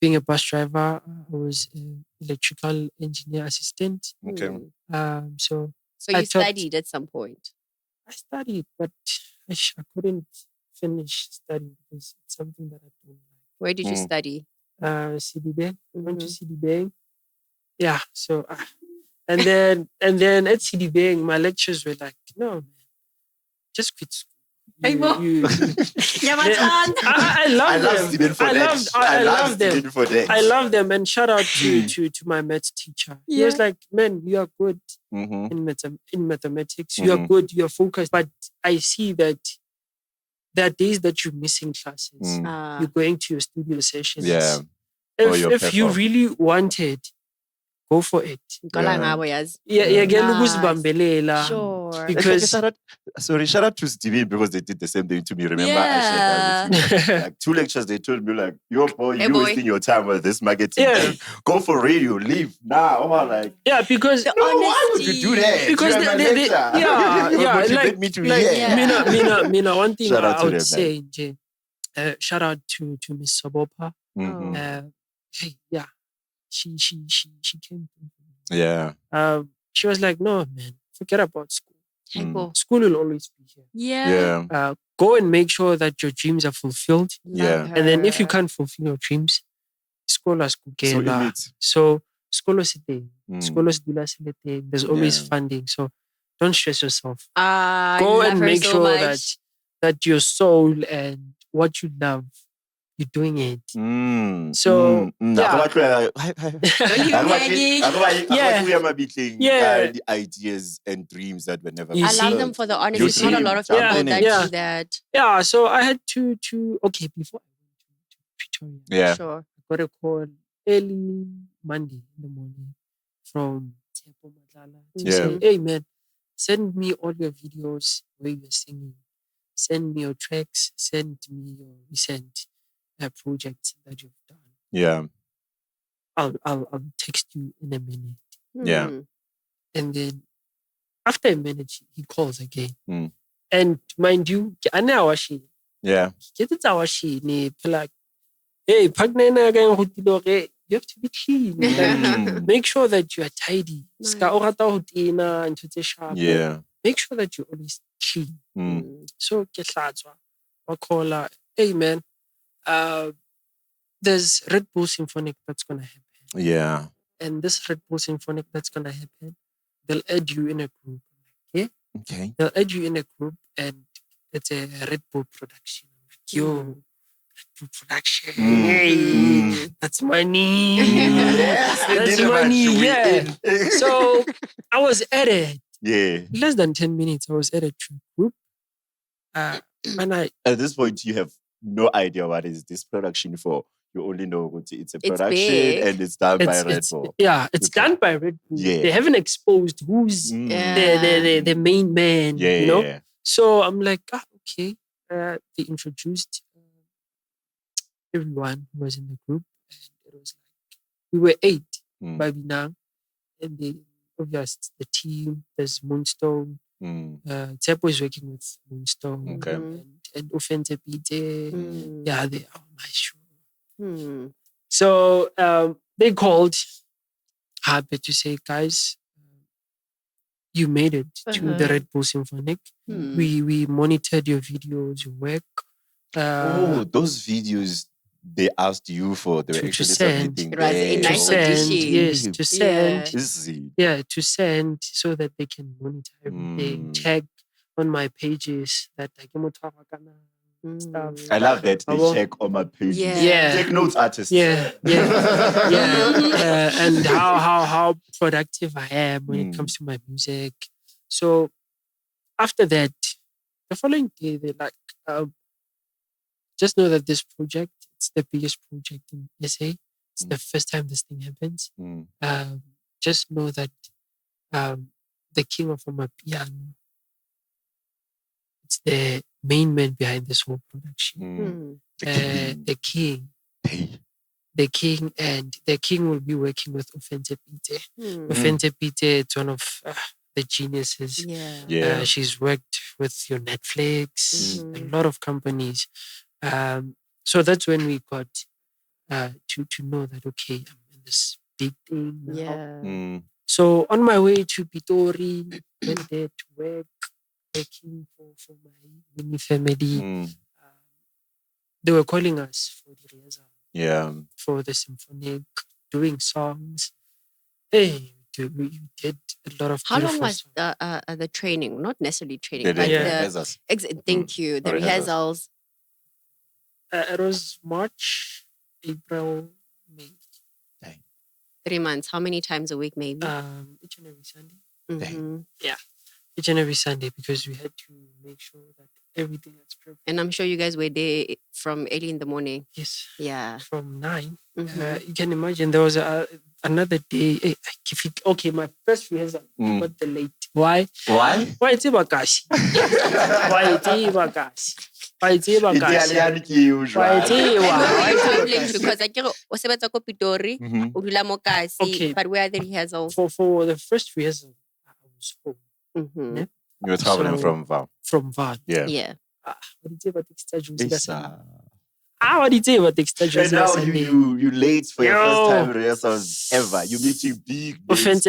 being a bus driver, I was an electrical engineer assistant. Okay. So you studied at some point? I studied, but I couldn't finish studying because it's something that I don't like. Where did you study? CDB. I went to CDB. Yeah. So, and then at CDB, my lectures were like, no, man, just quit school. I love them. I love them. I love them. And shout out to my maths teacher. He was like, man, you are good in mathematics. You are good. You are focused. But I see that there are days that you're missing classes. You're going to your studio sessions. Yeah. If you really wanted, go for it. Sure. Because shout out to Steven because they did the same thing to me. Remember, I shared that with you. Like 2 lectures, they told me like, "Yo, boy, you're wasting your time with this marketing thing. Go for radio, leave now." I'm like, because why would you do that? Because motivate me to Mina, one thing Shout out I to would them, say, shout out to Miss Sobopa. Hey, yeah, she came. Yeah. She was like, no, man, forget about school. School will always be here. Yeah. Go and make sure that your dreams are fulfilled. Yeah. And then if you can't fulfill your dreams, school So school there's always funding. So don't stress yourself. Go and make sure that your soul and what you love, you're doing it. So the ideas and dreams that were never. I love them for the honesty. There's not a lot of people that do that. Yeah, so I had to okay, before I went to Pretoria. Yeah. Sure. I got a call early Monday in the morning from Tepo Matlala to say, hey man, send me all your videos where you're singing. Send me your tracks, send me your recent. projects that you've done. Yeah. I'll text you in a minute. Yeah. And then after a minute, he calls again. Mm. And mind you, Yeah. get it like, hey, you have to be clean. Like, make sure that you are tidy. Yeah. Make sure that you're always clean. So I call her, hey man, there's Redbull Symphonic that's gonna happen. Yeah. And this Redbull Symphonic that's gonna happen, they'll add you in a group. Okay? Okay. They'll add you in a group and it's a Redbull production. I'm like, yo, Redbull production. Hey, that's money. That's money. Yeah. So I was added. Yeah. Less than 10 minutes, I was added to a group. And at this point, you have no idea what is this production for. You only know it's a production big. and it's done by Redbull. It's done by Redbull. Yeah. They haven't exposed who's the main man, Yeah, you know? yeah. So I'm like, okay. They introduced everyone who was in the group. And it was like, we were 8 by now. And then, obviously, it's the team. There's Moonstone. Tsepo is working with Moonstone. Okay. And Offensive BJ. Yeah, they are my show. So they called, happy to say, guys, you made it to the Redbull Symphonic. We monitored your videos, your work. Those videos they asked you for, they were to actually send. submitting. It was a nice audition. Yes, to send. Yeah. To send so that they can monitor everything, check on my pages that I can stuff. I love that they check on my pages. Yeah. Take notes, artists. Yeah. And how productive I am when it comes to my music. So after that, the following day, they're like, just know that this project, it's the biggest project in SA. It's the first time this thing happens. Just know that the king of Amapiano, it's the main man behind this whole production. The king. The king will be working with Offensive Pite. Offensive Pite, it's one of the geniuses. Yeah. She's worked with your Netflix, a lot of companies. So that's when we got to know that, okay, I'm in this big thing now. Yeah. So on my way to Pitori, went there to work, working for my mini family. They were calling us for the rehearsal. Yeah. For the symphonic, doing songs. Hey, we did a lot of. How long was the training? Not necessarily training, but rehearsals. Thank you. The rehearsals. It was March, April, May. 3 months. How many times a week, maybe? Each and every Sunday. Yeah. Each and every Sunday, because we had to make sure that everything is perfect. And I'm sure you guys were there from early in the morning. Yes. Yeah. From 9. You can imagine there was another day. Okay, my first rehearsal got the late. Why? Why? Why it's Bakashi? Why it's Bakashi? Why it's Italian ke usual. Because I get o sebetsa ko Pitori, o dula mo Kasi, but where are the rehearsals? For the first rehearsal, I was home. Yeah. You were traveling from Vaal. From Vaal. Yeah. Yeah. What did you say about extra And now you late for your first time rehearsals ever. You meeting big names.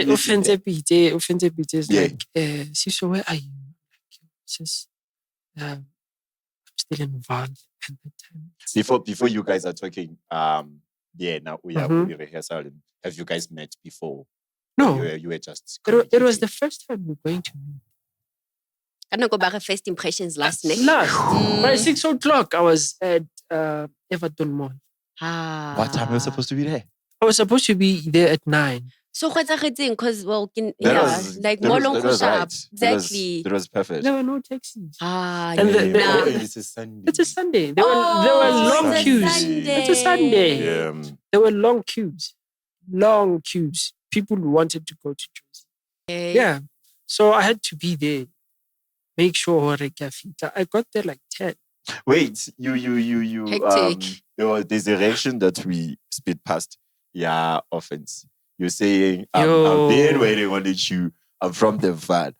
Offensive Pite is like, Siso, where are you? Says, I'm still in Vaal at that time. Before you guys are talking, now we are rehearsal. Have you guys met before? No. You were just. It was the first time we were going to meet. I don't go back at first impressions last night. By 6 o'clock, I was at Everton Mall. What time were you supposed to be there? I was supposed to be there at 9. So what's because That was right. Exactly. That was perfect. There were no taxis. It's a Sunday. It's a Sunday. There were long queues. It's a Sunday. Yeah. There were long queues. Long queues. People wanted to go to Jersey. Yeah. So I had to be there. Make sure I got there like 10. Wait, Hectic. there's a reaction that we speed past. Yeah, offense. You're saying, Yo. I've been waiting on the queue. I'm from the Vaal.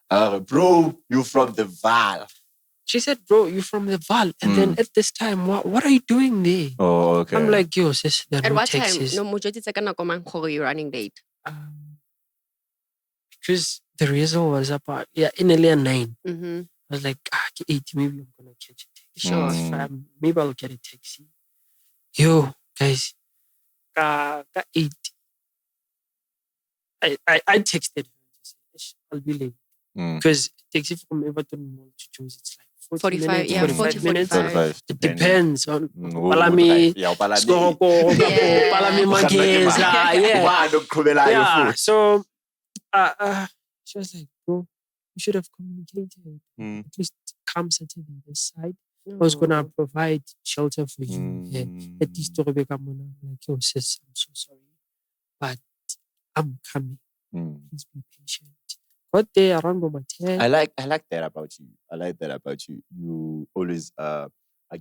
Bro, you from the Vaal. She said, bro, you from the Vaal. And then at this time, what are you doing there? Oh, okay. I'm like, yo, sis, there are At no what taxis. time? No, Mojoti Tsaka Nakomang Khori, you're running late. Because the reason was about, in earlier 9. Mm-hmm. I was like, 8, maybe I'm going to catch a taxi. Sure. It's fine. Maybe I'll get a taxi. Yo, guys, 8. I texted her. I'll be late. Because taxi from Everton Mall to Joe's, it's like 45, minutes, yeah, 45 minutes. 45. It depends on Palami. Skoko, Palami Mageza. Yeah. So she was like, bro, you should have communicated. At least come Saturday this side. I was gonna provide shelter for you. Yeah. At least to Rebecca Mona. I'm like, yo, sis, I'm so sorry. But I'm coming. Please be patient. Got there around my 10. I like that about you. You always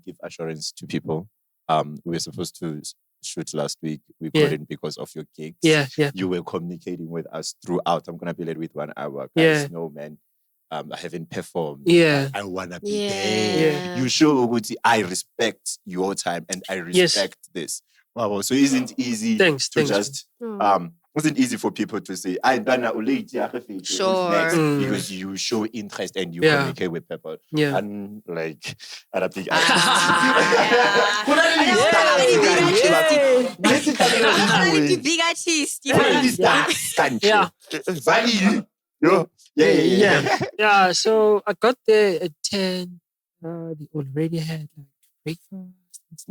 give assurance to people. We were supposed to shoot last week. We couldn't because of your gigs. Yeah. You were communicating with us throughout. I'm gonna be late with 1 hour. Guys, no man. I haven't performed. Yeah. I wanna be there. You show Uguti, I respect your time and I respect this. Wow. So it isn't easy wasn't easy for people to say, Sure. Because you show interest and you communicate with people. Yeah. And like, big artist. Yeah. So I got there at 10. They already had like breakfast and stuff. I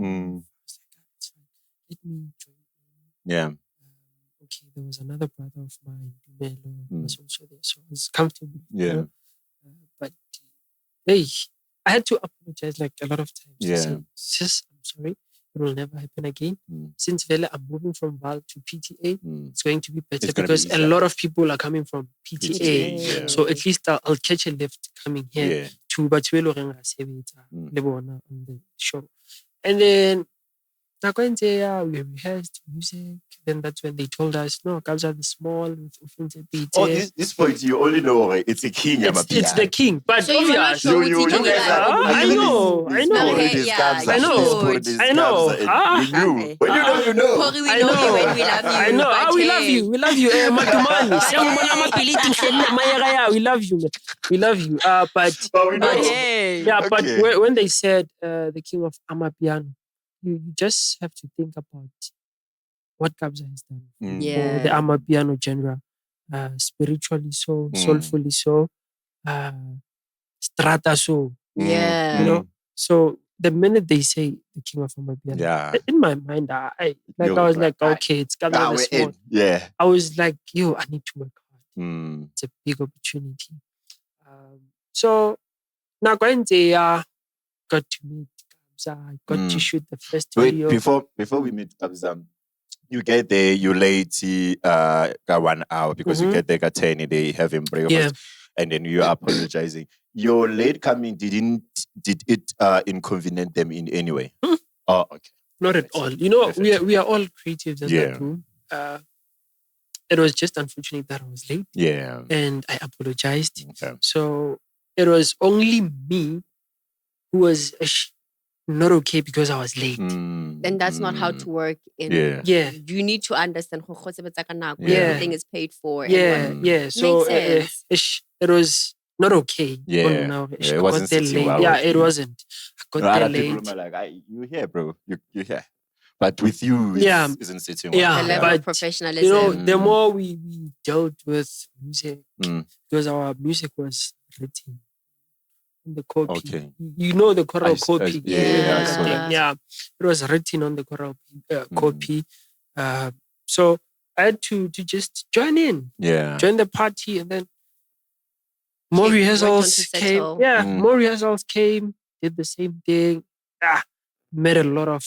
was like, it's fine. Let me join in. Yeah. Okay, there was another brother of mine, Dumelo, who was also there, so I was comfortable. Yeah. But hey, I had to apologize like a lot of times. Yeah. Say, sis, I'm sorry. It will never happen again. Since Vele, I'm moving from Vaal to PTA. It's going to be better because a lot of people are coming from PTA. So at least I'll catch a lift coming here to Batwelo on the show. And then we rehearsed music. Then that's when they told us, no, Kabza the small with offensive beats. Oh, this point you only know it's a king. It's the king. But so obvious. You guys I know. I know. When you know, you know. We know you and we love you. I know. We love you. We love you. We love you, man. We love you. But when they said the king of Amapiano, you just have to think about what Kabza has done for the Amapiano genre, spiritually so, soulfully so, strata so. Yeah. You know? So the minute they say the king of Amapiano, in my mind, I was like, okay, it's Kabza the small. Yeah. I was like, yo, I need to work hard. It's a big opportunity. So now got to meet I got to shoot the first video. Before we meet Kabza, you get there, you late 1 hour because you get there at 10, they have him breakfast, and then you're apologizing. Your late coming did it inconvenience them in any way? Oh, okay. Not at all. You know, we are all creatives in that room. It was just unfortunate that I was late. Yeah. And I apologized. Okay. So it was only me who was not okay because I was late. And that's not how to work in. Yeah. You need to understand everything is paid for. So it was not okay. It wasn't sitting well. Yeah, it wasn't. I got there late. People are like, you here, bro. You're here. But with you, it isn't sitting well. The level of professionalism. You know, the more we dealt with music, because our music was written on the copy. Okay. You know the choral copy. Yeah. It was written on the choral copy. So I had to just join in. Yeah. Join the party, and then more rehearsals came. More rehearsals came. Did the same thing. Met a lot of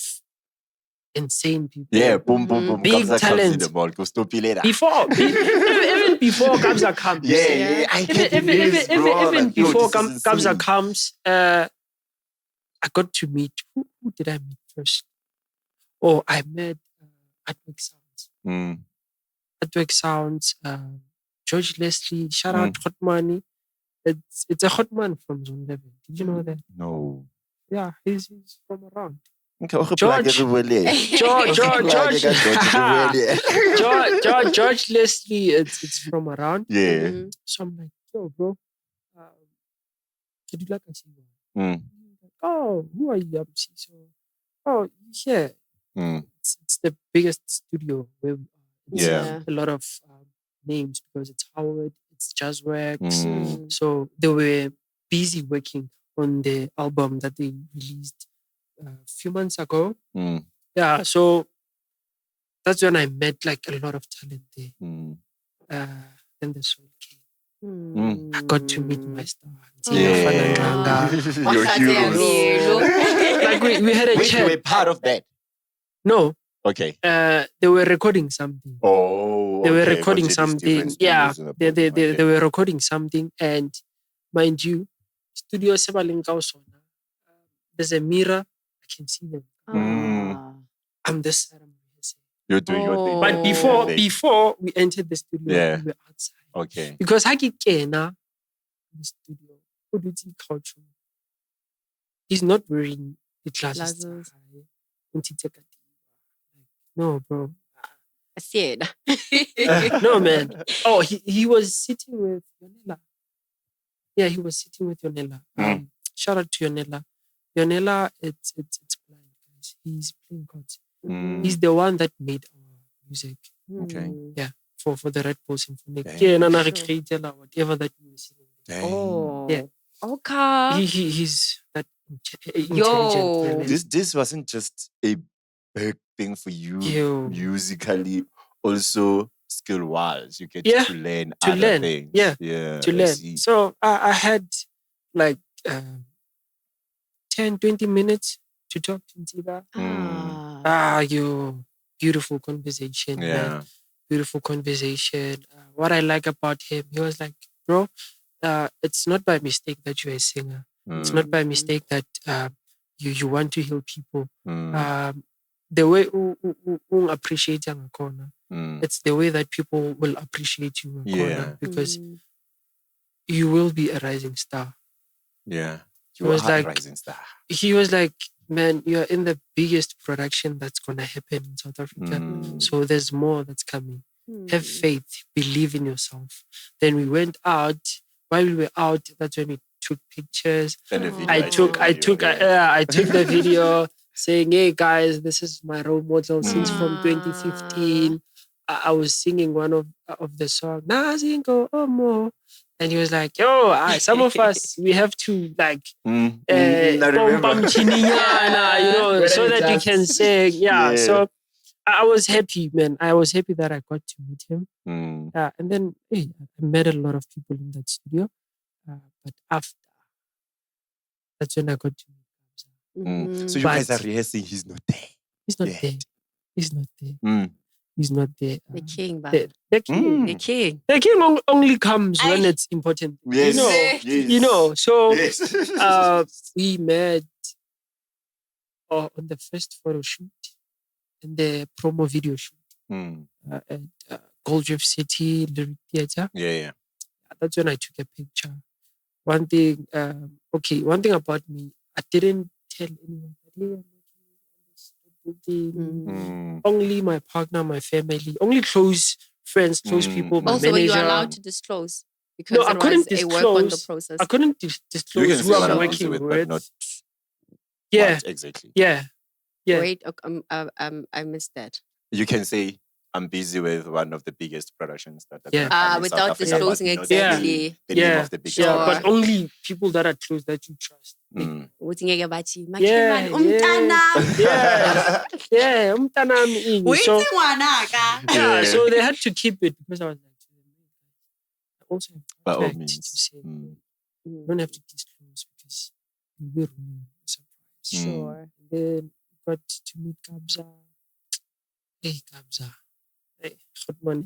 insane people. Yeah, boom. Big Kabza talent. comes in the mall. Go stop later. Even before Kabza comes. I get Even before Kabza comes, I got to meet, who did I meet first? Oh, I met Artwork Sounds. Artwork Sounds, George Leslie, shout out Hot Money. It's a hot man from Zone 11. Did you know that? No. Yeah, he's from around. Okay, George Leslie, it's from around. Yeah. So I'm like, yo, bro, could you like a singer? Oh, who are you? I'm Siso. Oh, yeah. It's the biggest studio where we are. It's Yeah. a lot of names because it's Howard, it's Jazzworks. So they were busy working on the album that they released a few months ago. Yeah, so that's when I met like a lot of talent there. Then the soul came. I got to meet my star. Your hero. Like we had a Wait, chat. you were part of that? No. Okay. They were recording something. Oh, they were okay. recording But it is something. different Yeah, studios in they the Brazil. they were recording something, and mind you, studio sebaling kausona. There's a mirror. I can see them. I'm this side. I'm this side. You're doing your thing. But before we entered the studio, we were outside. Okay. Because Haki Kena in the studio, culture. He's not wearing the glasses. Ntsika. No, bro. I see it. No, man. Oh, he was sitting with Yonela. Yeah, he was sitting with Yonela. Shout out to Yonela. Yonela, it's blind, guys. He's playing chords. He's the one that made our music. Okay. Yeah, for the Redbull Symphonic. Yeah, whatever that you were singing. Oh. Yeah. Okay. He's that intelligent. This wasn't just a big thing for you musically, also skill-wise. You get to learn other things. Yeah, to learn. So I had like 10, 20 minutes to talk to Ntsika. Beautiful conversation. Man. Beautiful conversation. What I like about him, he was like, bro, it's not by mistake that you're a singer. It's not by mistake that you want to heal people. The way you appreciate young corner, it's the way that people will appreciate you corner, because you will be a rising star. Yeah. He was like, rising star. He was like, man, you're in the biggest production that's gonna happen in South Africa. So there's more that's coming. Have faith, believe in yourself. Then we went out. While we were out, that's when we took pictures. I took the video saying, hey guys, this is my role model since from 2015. I was singing one of the songs, Nazingo Omo. And he was like, yo, some of us, we have to like, so that we can sing. Yeah. So I was happy, man. I was happy that I got to meet him. And then I met a lot of people in that studio. But after, that's when I got to meet Kabza. So you guys are rehearsing, he's not there. He's not there. He's not there. He's not there. The king, the king. The king. The king only comes when it's important. Yes. You know. So we met on the first photo shoot and the promo video shoot at Gold Reef City Lyric Theatre. Yeah. That's when I took a picture. One thing about me, I didn't tell anyone. Only my partner, my family, only close friends, close people, my also, manager. were you allowed to disclose? Because no, I couldn't disclose. A work on the process. I couldn't disclose who I'm working with. But not what exactly. Yeah. Wait, I missed that. You can say, I'm busy with one of the biggest productions that without disclosing exactly the name of the biggest but only people that are close that you trust. So they had to keep it because I was like, I also by all to means. say, you don't have to disclose because you will ruin a surprise. Sure. And then got to meet Kabza. Hey, Kabza. Hey, hot money.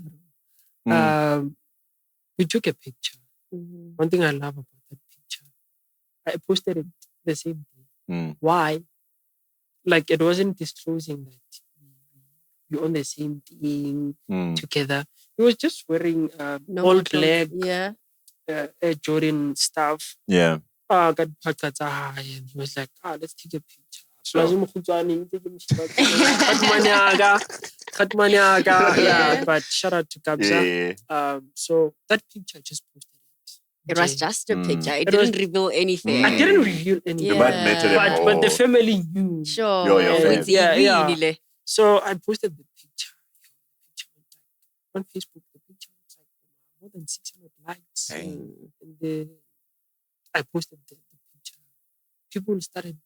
We took a picture. One thing I love about that picture, I posted it the same day. Why? Like, it wasn't disclosing that you're on the same thing together. He was just wearing all black, Jordan stuff. Yeah. And he was like, let's take a picture. Yeah, but shout out to Kabza. So that picture just posted it. It was just a picture. It didn't reveal anything. I didn't reveal anything. But the family knew. Sure. Yeah. So I posted the picture. On Facebook, the picture was like more than 600 likes. And I posted the picture. People started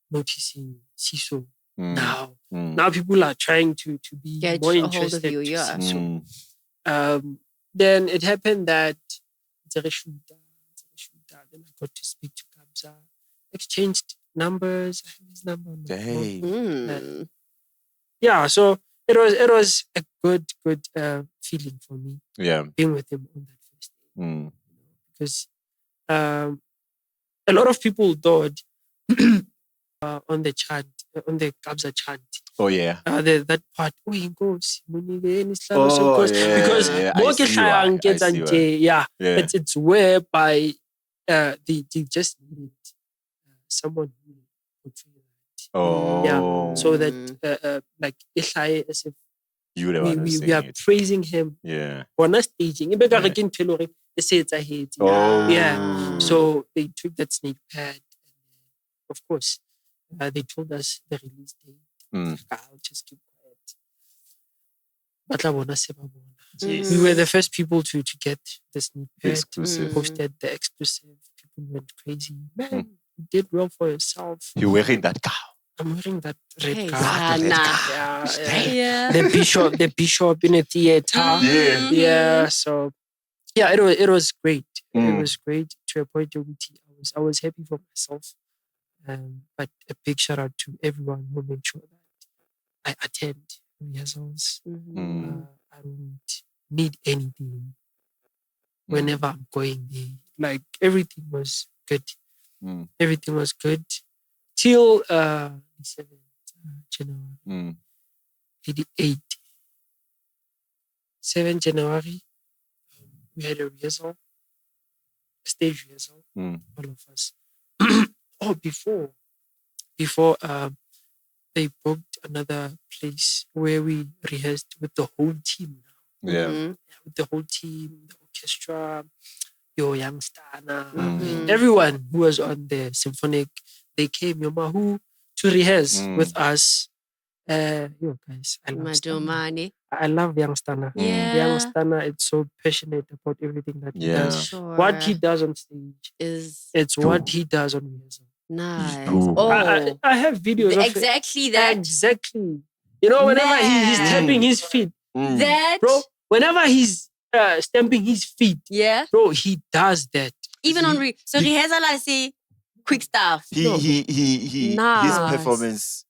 noticing Siso now. Now people are trying to be get more a interested hold of you, to Siso. Then it happened that then I got to speak to Kabza, exchanged numbers. I have his number on my phone. Yeah, so it was a good feeling for me. Yeah, being with him on that first day, because a lot of people thought on the chant, on the Kabza chant. Oh yeah. That part. Oh, he goes. Because it's whereby they just needed someone who portray that. Oh. Yeah. So that like as if we are it. praising him. Yeah. On a staging. Yeah. So they took that snake pad. Of course, they told us the release date. I'll just keep quiet. We were the first people to get the sneak pad. Exclusive. Posted the exclusive. People went crazy. Man, you did well for yourself. You're wearing that cow. I'm wearing that red Hey, gown. Yeah. The bishop in a theater. Yeah. So yeah, it was great. It was great to a point where I was happy for myself. But a big shout out to everyone who made sure that I attend rehearsals. I don't need anything whenever I'm going there. Like, everything was good. Everything was good till 7th January 88. 7th January, we had a rehearsal, a stage rehearsal, all of us. Before they booked another place where we rehearsed with the whole team now. Yeah. With the whole team, the orchestra, your youngstana, everyone who was on the symphonic, they came, Mahu, to rehearse with us. Guys, I love Stana. I love Youngstana. Youngstana, it's so passionate about everything that he does. Sure. What he does on stage it's what he does on rehearsal. Nice. I have videos of exactly that. Exactly. You know, whenever he's tapping his feet, bro, whenever he's stamping his feet, bro, he does that. Even on rehearsal, I say quick stuff. His performance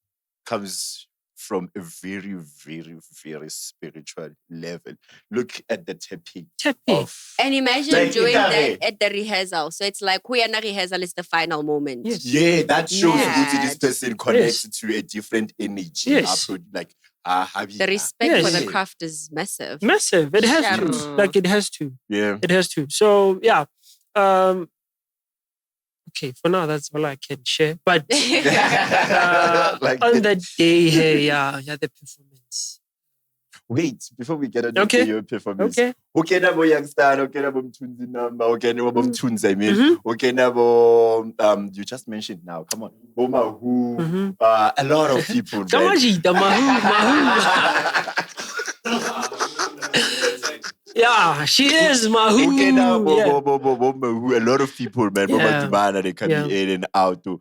comes from a very, very, very spiritual level. Look at the tapping. And imagine doing that at the rehearsal. So it's like, Huyana rehearsal is the final moment. Yes. Yeah, that shows that this person connects to a different energy. Yes. Like, the respect for the craft is massive. Massive. It has to. Like, it has to. Yeah. It has to. So, yeah. Okay, for now, that's all I can share. But on that day, the performance. Wait, before we get into your performance. Okay, nabo youngster, okay, nabo mtunzi number, okay, nabo mtunzi, I mean. Okay, nabo, you just mentioned now, come on. Boma who, a lot of people. Yeah, she is Mahu. Okay, now, a lot of people, man, they can be in and out too.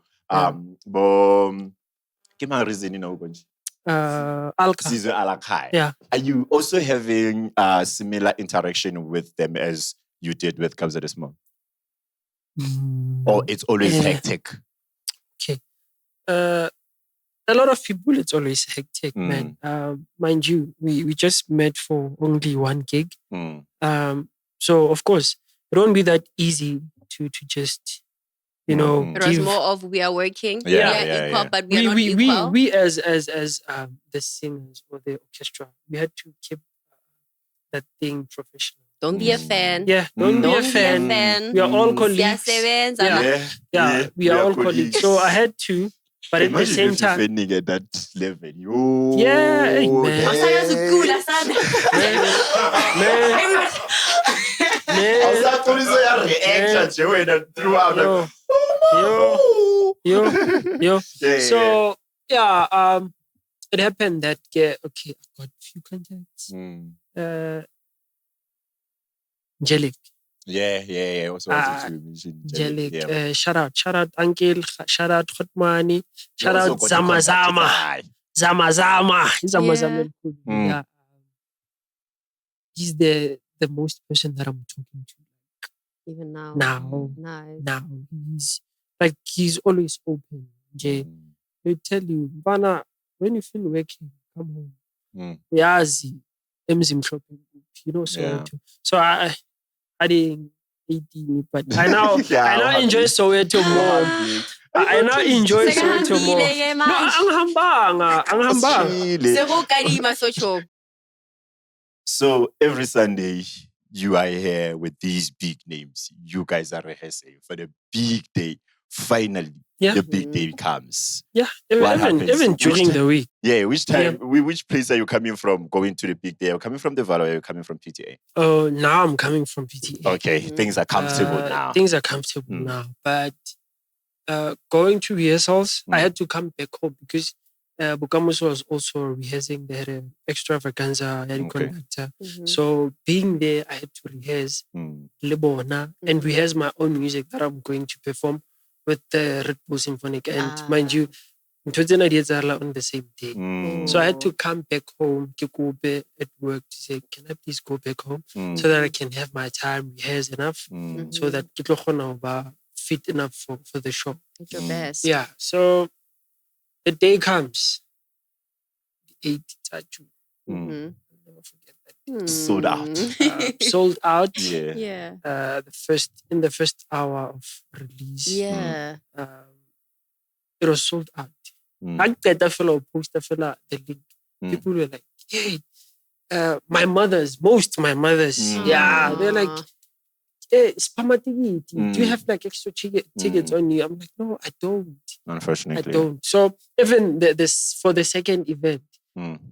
Reason, you know, Alka. Yeah. Are you also having similar interaction with them as you did with Kabza this month? Or it's always hectic? Okay. A lot of people, it's always hectic, man. Mind you, we just met for only one gig. So, of course, it won't be that easy to just you know, It was more of we are working, we are equal, but we are not equal. We as the singers or the orchestra, we had to keep that thing professional. Don't be a fan. Yeah, don't be a fan. We are all colleagues. We are all colleagues. So I had to, but at the same time, defending at that level. Yo, yeah, hey, man. So yeah, it happened that okay, I've got a few contacts. Jelik. Yeah. Also wanted to mention Jelik. Shout out, Uncle. Shout out Khotmani. Shout out Zamazama. Yeah. He's the most person that I'm talking to. Even now. Now. He's always open. Jay. He'll tell you, Bana, when you feel working, come home. Yazi. Emzim shopping. You know, Soweto. So I didn't 18, but I now enjoy Soweto more. I now enjoy Soweto more. No, ang So every Sunday, you are here with these big names. You guys are rehearsing for the big day. Finally, the big day comes. Yeah, even during the week. Yeah, which time? Which place are you coming from? Going to the big day? Are you coming from the Vaal or are you coming from PTA? Oh, now I'm coming from PTA. Okay, things are comfortable now. Things are comfortable now, but going to rehearsals, I had to come back home because Bukamus was also rehearsing. They had an extravaganza, conductor. So being there, I had to rehearse Lebona and rehearse my own music that I'm going to perform with the Redbull Symphonic. And mind you, on the same day. So I had to come back home, at work to say, can I please go back home so that I can have my time, rehearse enough, so that fit enough for the show. At your best. Yeah. So the day comes, the 8th of June. I'll never forget that. Sold out. Sold out. Yeah. In the first hour of release. Yeah. It was sold out. I get a fellow poster fella the link. People were like, hey, most my mothers. Yeah. They're like, hey, do you have like extra tickets on you? I'm like, no, I don't. Unfortunately. I don't. So even for the second event,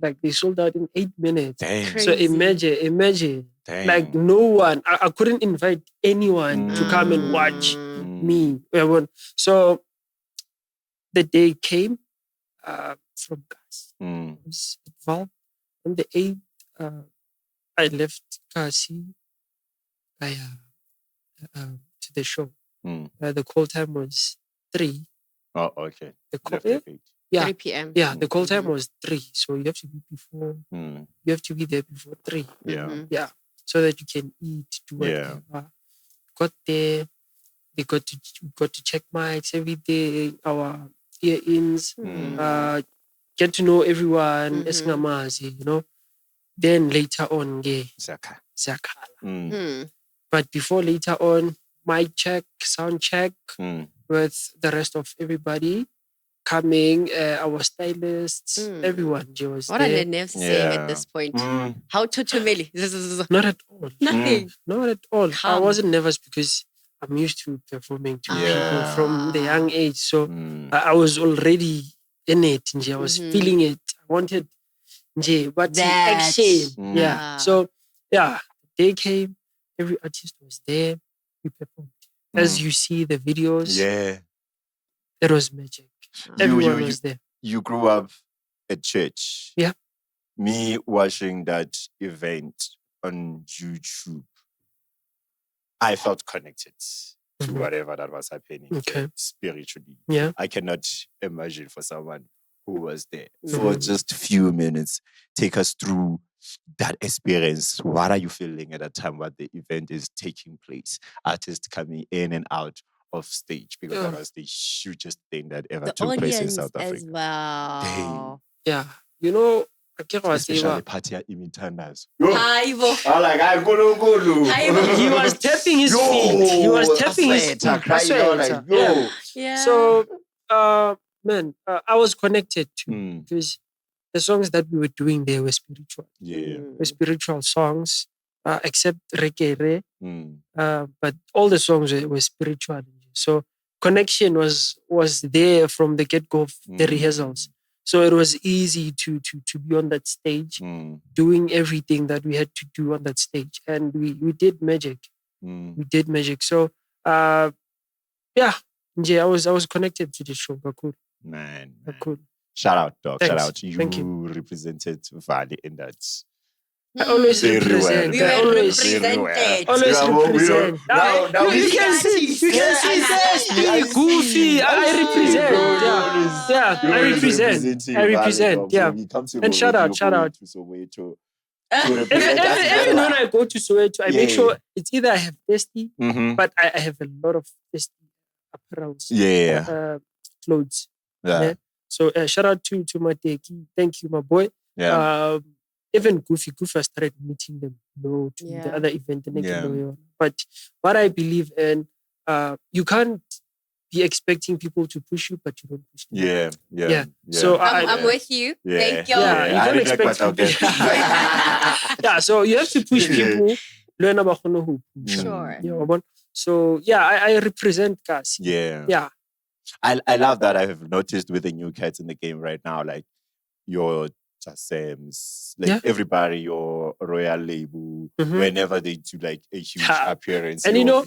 like they sold out in 8 minutes. Dang. So imagine. Dang. Like no one, I couldn't invite anyone to come and watch me. So the day came from Gas. It was at Vaal. On the 8th, I left Kasi to the show. The call time was 3. Oh, okay. The call, 3 p.m. Yeah, the call time was 3. So you have to be before. You have to be there before 3. Yeah. So that you can eat, do whatever. Got there. We got to check mics every day. Our ear-ins. Get to know everyone. Esingamazi, you know. Then later on, Zakala. But before later on, mic check, sound check with the rest of everybody coming, our stylists, everyone was what there. are the nerves saying at this point? How Tutumeli? Not at all. Nothing. Not at all. I wasn't nervous because I'm used to performing to people from the young age. So I was already in it. I was feeling it. I wanted but the action. Yeah. So they came. Every artist was there. We performed. As you see the videos, it was magic. Everyone was there. You grew up at church. Yeah. Me watching that event on YouTube, I felt connected to whatever that was happening spiritually. Yeah. I cannot imagine for someone who was there for just a few minutes. Take us through that experience. What are you feeling at that time when the event is taking place? Artists coming in and out of stage, because that was the hugest thing that ever took place in South Africa. As well. Yeah. You know, Especially party at Imitandas. Hayibo. I'm like, He was tapping his feet. He was tapping his feet. Yeah. So, man, I was connected to because the songs that we were doing there were spiritual. Yeah. Were spiritual songs, except Rekere. But all the songs were spiritual. So connection was there from the get-go of the rehearsals. So it was easy to be on that stage, doing everything that we had to do on that stage. And we did magic. We did magic. So yeah, I was connected to the show. Cool. Man. Cool. Shout out, dog. Thanks. Shout out. Thank You represented Valley in that. I always Very represent. well. I always represented. always represent. Now You can see Thirsty, Goofy. I represent. Yeah, I represent. I represent. Yeah. And shout out. To Soweto. Even when I go to Soweto, I make sure it's either I have Thirsty, but I have a lot of Thirsty apparels. Clothes. Yeah. So shout out to Mateki. Thank you, my boy. Yeah. Even Goofy started meeting them to the other event. But what I believe in, you can't be expecting people to push you, but you don't push them. Yeah. So So I'm with you. Yeah. Thank you. Yeah, you don't expect so you have to push people. Learn about who push. Sure. Yeah, so I represent guys. Yeah. I love that. I have noticed with the new cats in the game right now, like your Sims, like everybody, your Royal Label, whenever they do like a huge appearance. And Vino.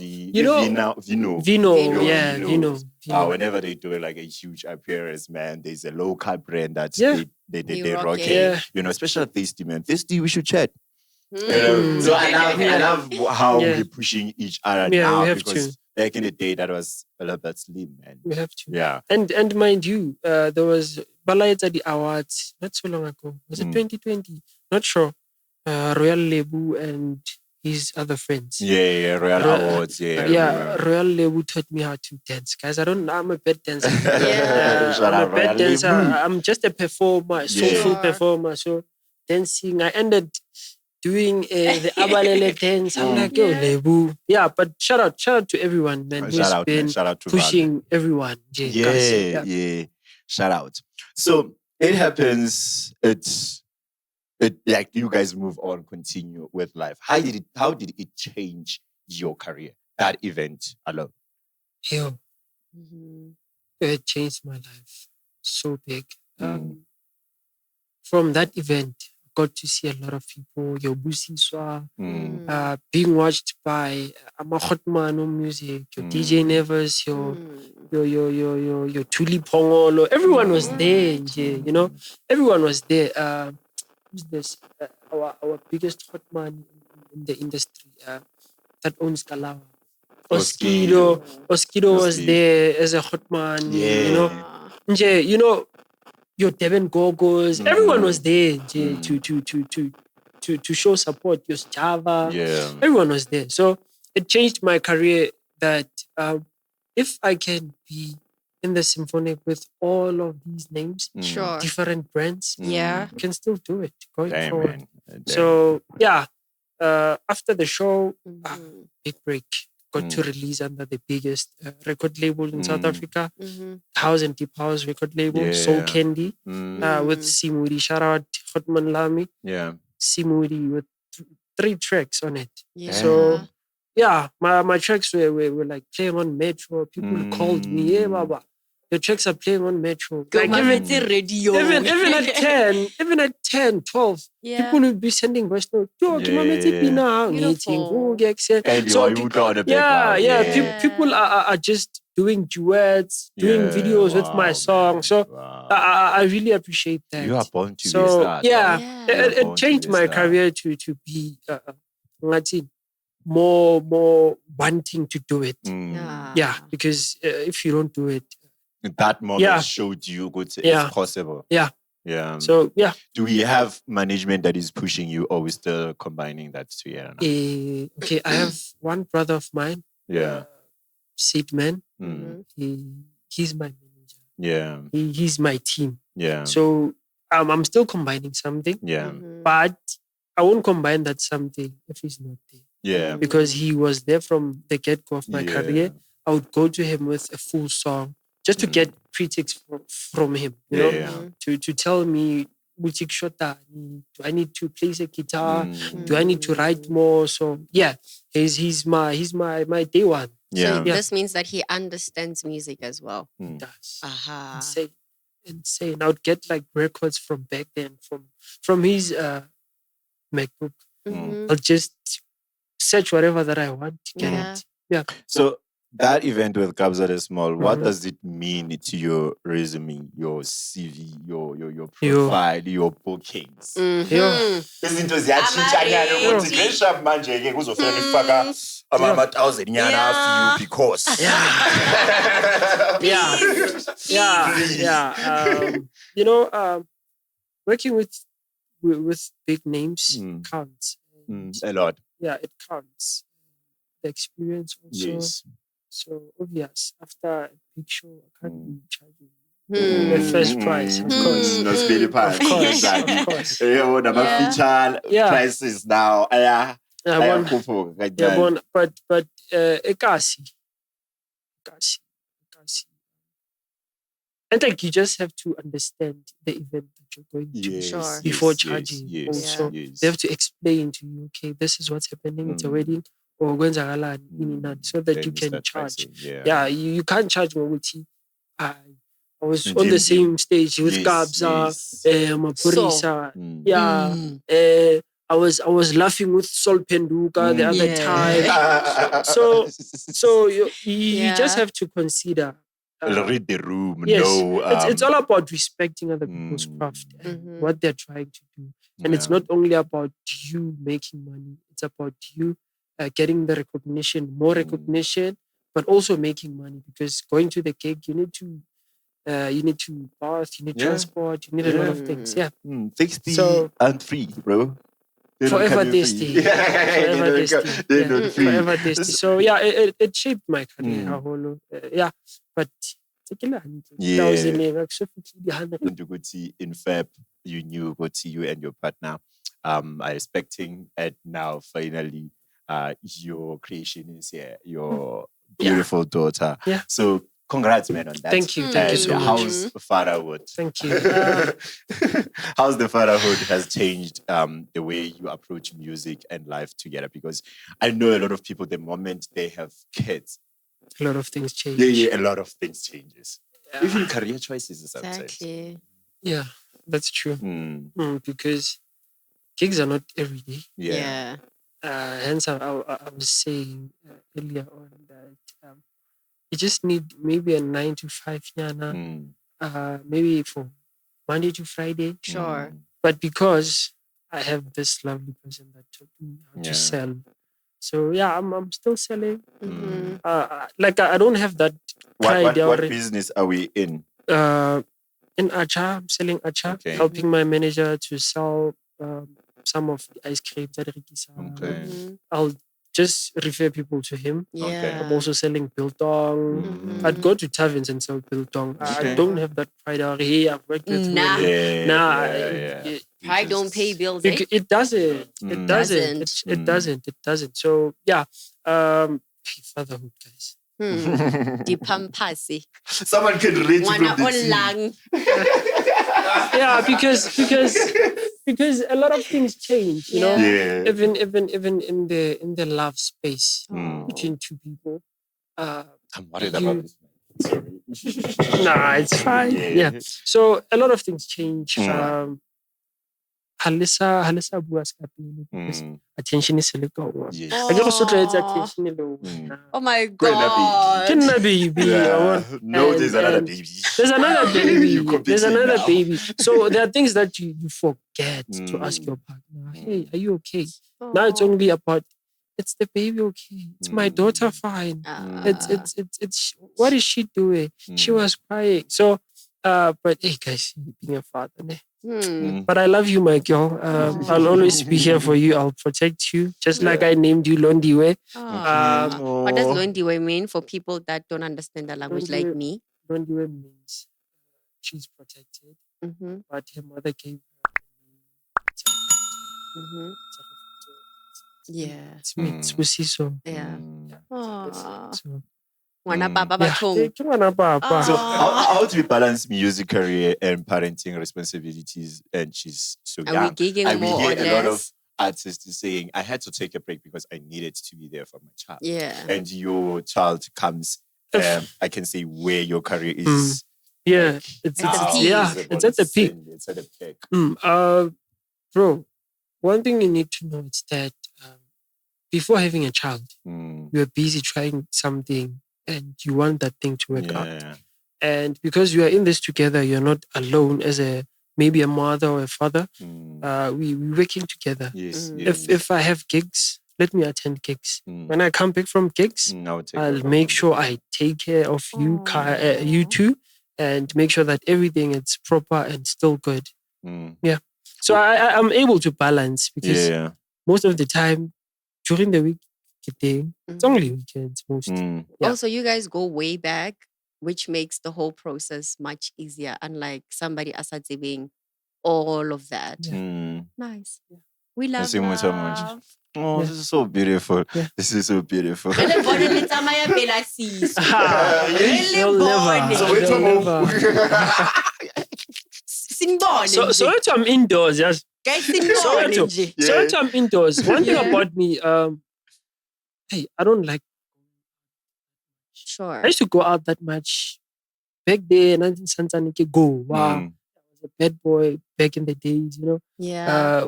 Whenever they do like a huge appearance, man, there's a local brand that they rock it. You know, especially Thirsty, man. Thirsty, we should chat. So I love how we're pushing each other now because back in the day that was a little bit slim, man. We have to. Yeah. And mind you, there was Balaita the Awards not so long ago. Was it 2020? Not sure. Royal Lebu and his other friends. Royal Awards. Royal Lebu taught me how to dance. Guys, I'm a bad dancer. I'm a bad dancer. I'm just a performer, soulful performer. So dancing, I ended doing the Abalele dance. I'm like, yo, Lebu. Yeah, but shout out to everyone, man. Who's been pushing everyone. Shout out. So it happens. It's like you guys move on, continue with life. How did it change your career? That event alone. Yo, it changed my life so big. From that event, got to see a lot of people. Your Busiswa, being watched by Amakhotmano music, your DJ Nevers, your Tuli Pongolo. Everyone was there, you know. Everyone was there. Who's this? Our biggest hotman in the industry that owns Kalawa. Oskido was there as a hotman, you know. Your Devin Gogos, everyone was there to show support. Your Java, everyone was there. So it changed my career that if I can be in the symphonic with all of these names, different brands, I can still do it going forward. So after the show, big break. Got to release under the biggest record label in South Africa, House and Deep House record label, Soul Candy, with Simudi. Shout out Hotman Lami. Simudi with 3 tracks on it. So my tracks were like playing on Metro. People called me, hey Baba, your tracks are playing on Metro. Like radio. Even at 10, 12, people will be sending voice notes. Yo, people are just doing duets, doing videos with my song. So I really appreciate that. You are born to be a star. It changed my career to be more wanting to do it. Because if you don't do it, that moment showed you it's possible. So do we have management that is pushing you, or we still combining that together? Okay, I have one brother of mine. Sid Man. He's my manager. He's my team. So I'm still combining something, Yeah. but I won't combine that something if he's not there. Yeah. Because he was there from the get-go of my career. I would go to him with a full song just to get critics from him, you know, to tell me, do I need to play the guitar? Do I need to write more? So yeah, he's my day one. So this means that he understands music as well. He does. Aha. Insane. I would get like records from back then from his MacBook. I'll just search whatever that I want to get it. Yeah. So that event with Kabza the Small, what does it mean to your resume, your CV, your profile, your bookings? Izinto ziyatshintshanyana ukuthi Great Sharp manje ke kuzofika nifaka ama-1,000 nyana after you because you know, working with big names counts. A lot. Yeah, it counts. The experience also. Yes. So obvious. After a big show, I can't be charging the first price, of course. No speedy price. Of course. Exactly. Of course. Feature prices now. But ekasi. And like you just have to understand the event that you're going to before charging. Also, they have to explain to you, okay, this is what's happening. It's a wedding, or so that you can charge. You can't charge Mawuti. I was on the same stage with Kabza, Mapurisa. I was laughing with Sol Penduka the other time. So you just have to consider. Read the room. Yes, know, it's all about respecting other people's craft and what they're trying to do. And it's not only about you making money. It's about you getting the recognition, more recognition, but also making money. Because going to the gig, you need to bath, you need transport, you need a lot of things. Yeah. 60 and free, bro. Forever tasty. Forever tasty. So yeah, it shaped my career. But in Feb, you knew you and your partner are expecting, and now finally your creation is here, your beautiful daughter. Yeah. So congrats, man, on that. Thank you so much. How's fatherhood? Thank you. How's the fatherhood has changed the way you approach music and life together? Because I know a lot of people, the moment they have kids, a lot of things change. Yeah, a lot of things changes. Even career choices sometimes. Exactly. Yeah, that's true. Because gigs are not every day. Yeah. Hence, I was saying earlier on that you just need maybe a 9 to 5 yana, maybe for Monday to Friday. Sure. But because I have this lovely person that taught me how to sell. So yeah, I'm still selling. Like I don't have that pride. What business are we in? In Acha, I'm selling Acha, helping my manager to sell some of the ice cream that I'll just refer people to him. I'm also selling biltong. I'd go to taverns and sell biltong. I don't have that pride. Hey, I've worked with Pride don't pay bills. It doesn't. It doesn't. So yeah, fatherhood, guys. Dipampasi. Someone can relate to yeah, because a lot of things change, you know. Even in the love space between two people. I'm worried about this. Sorry. Nah, it's fine. Yeah. So a lot of things change. Halisa bua ska pele because attention is le go. I get also try attention le. Oh my god. No, there's another baby. There's another baby. There's another baby. So there are things that you forget to ask your partner. Hey, are you okay? Now it's only about, it's the baby okay? It's my daughter fine? It's what is she doing? She was crying. So but hey guys, being a father, but I love you, my girl. I'll always be here for you. I'll protect you, just like I named you Londiwe. What does Londiwe mean for people that don't understand the language like me? Londiwe means she's protected. but her mother gave Mm-hmm. Yeah. It's Siso. Yeah. So, Ngwana papa yeah, bathong. ke ngwana papa. So how do we balance music career and parenting responsibilities? And she's so Are young. we gigging And we more hear or a lot of less? artists saying, I had to take a break because I needed to be there for my child. Yeah. And your child comes, I can say, where your career is. Yeah, like, it's at the now, peak. It's at the peak. It's at the peak. Bro, one thing you need to know is that before having a child, you're busy trying something and you want that thing to work out. And because you are in this together, you're not alone as maybe a mother or a father. We're working together. Yes, If I have gigs, let me attend gigs. When I come back from gigs, I'll make sure I take care of you two, and make sure that everything is proper and still good. Yeah. So I'm able to balance because most of the time during the week, it's only weekends most. Yeah. Also, you guys go way back, which makes the whole process much easier, unlike somebody asadzibing all of that. Nice. Yeah. We love you so much. love. Oh, this is so beautiful. Yeah. This is so beautiful. They'll never. So I'm indoors, yes. So I'm indoors. One thing about me, hey, I don't like. Sure. I used to go out that much. Back then, I didn't go. Wow, I was a bad boy back in the days, you know. Yeah.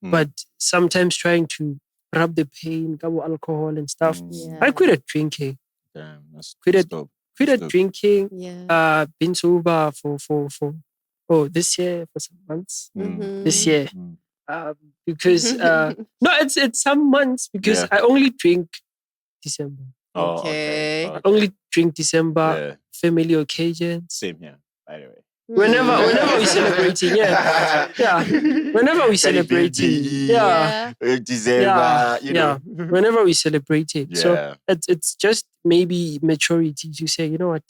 But sometimes trying to rub the pain, alcohol and stuff. Yeah. I quit drinking. Damn, Quit drinking. Yeah. Been sober for this year for some months. This year. Because no, it's some months because I only drink December. Okay. I only drink December, family occasions. Same here, by the way. Whenever we're celebrating, whenever we're celebrating, December, you know. Whenever we're celebrating. So it's just maybe maturity to say, you know what,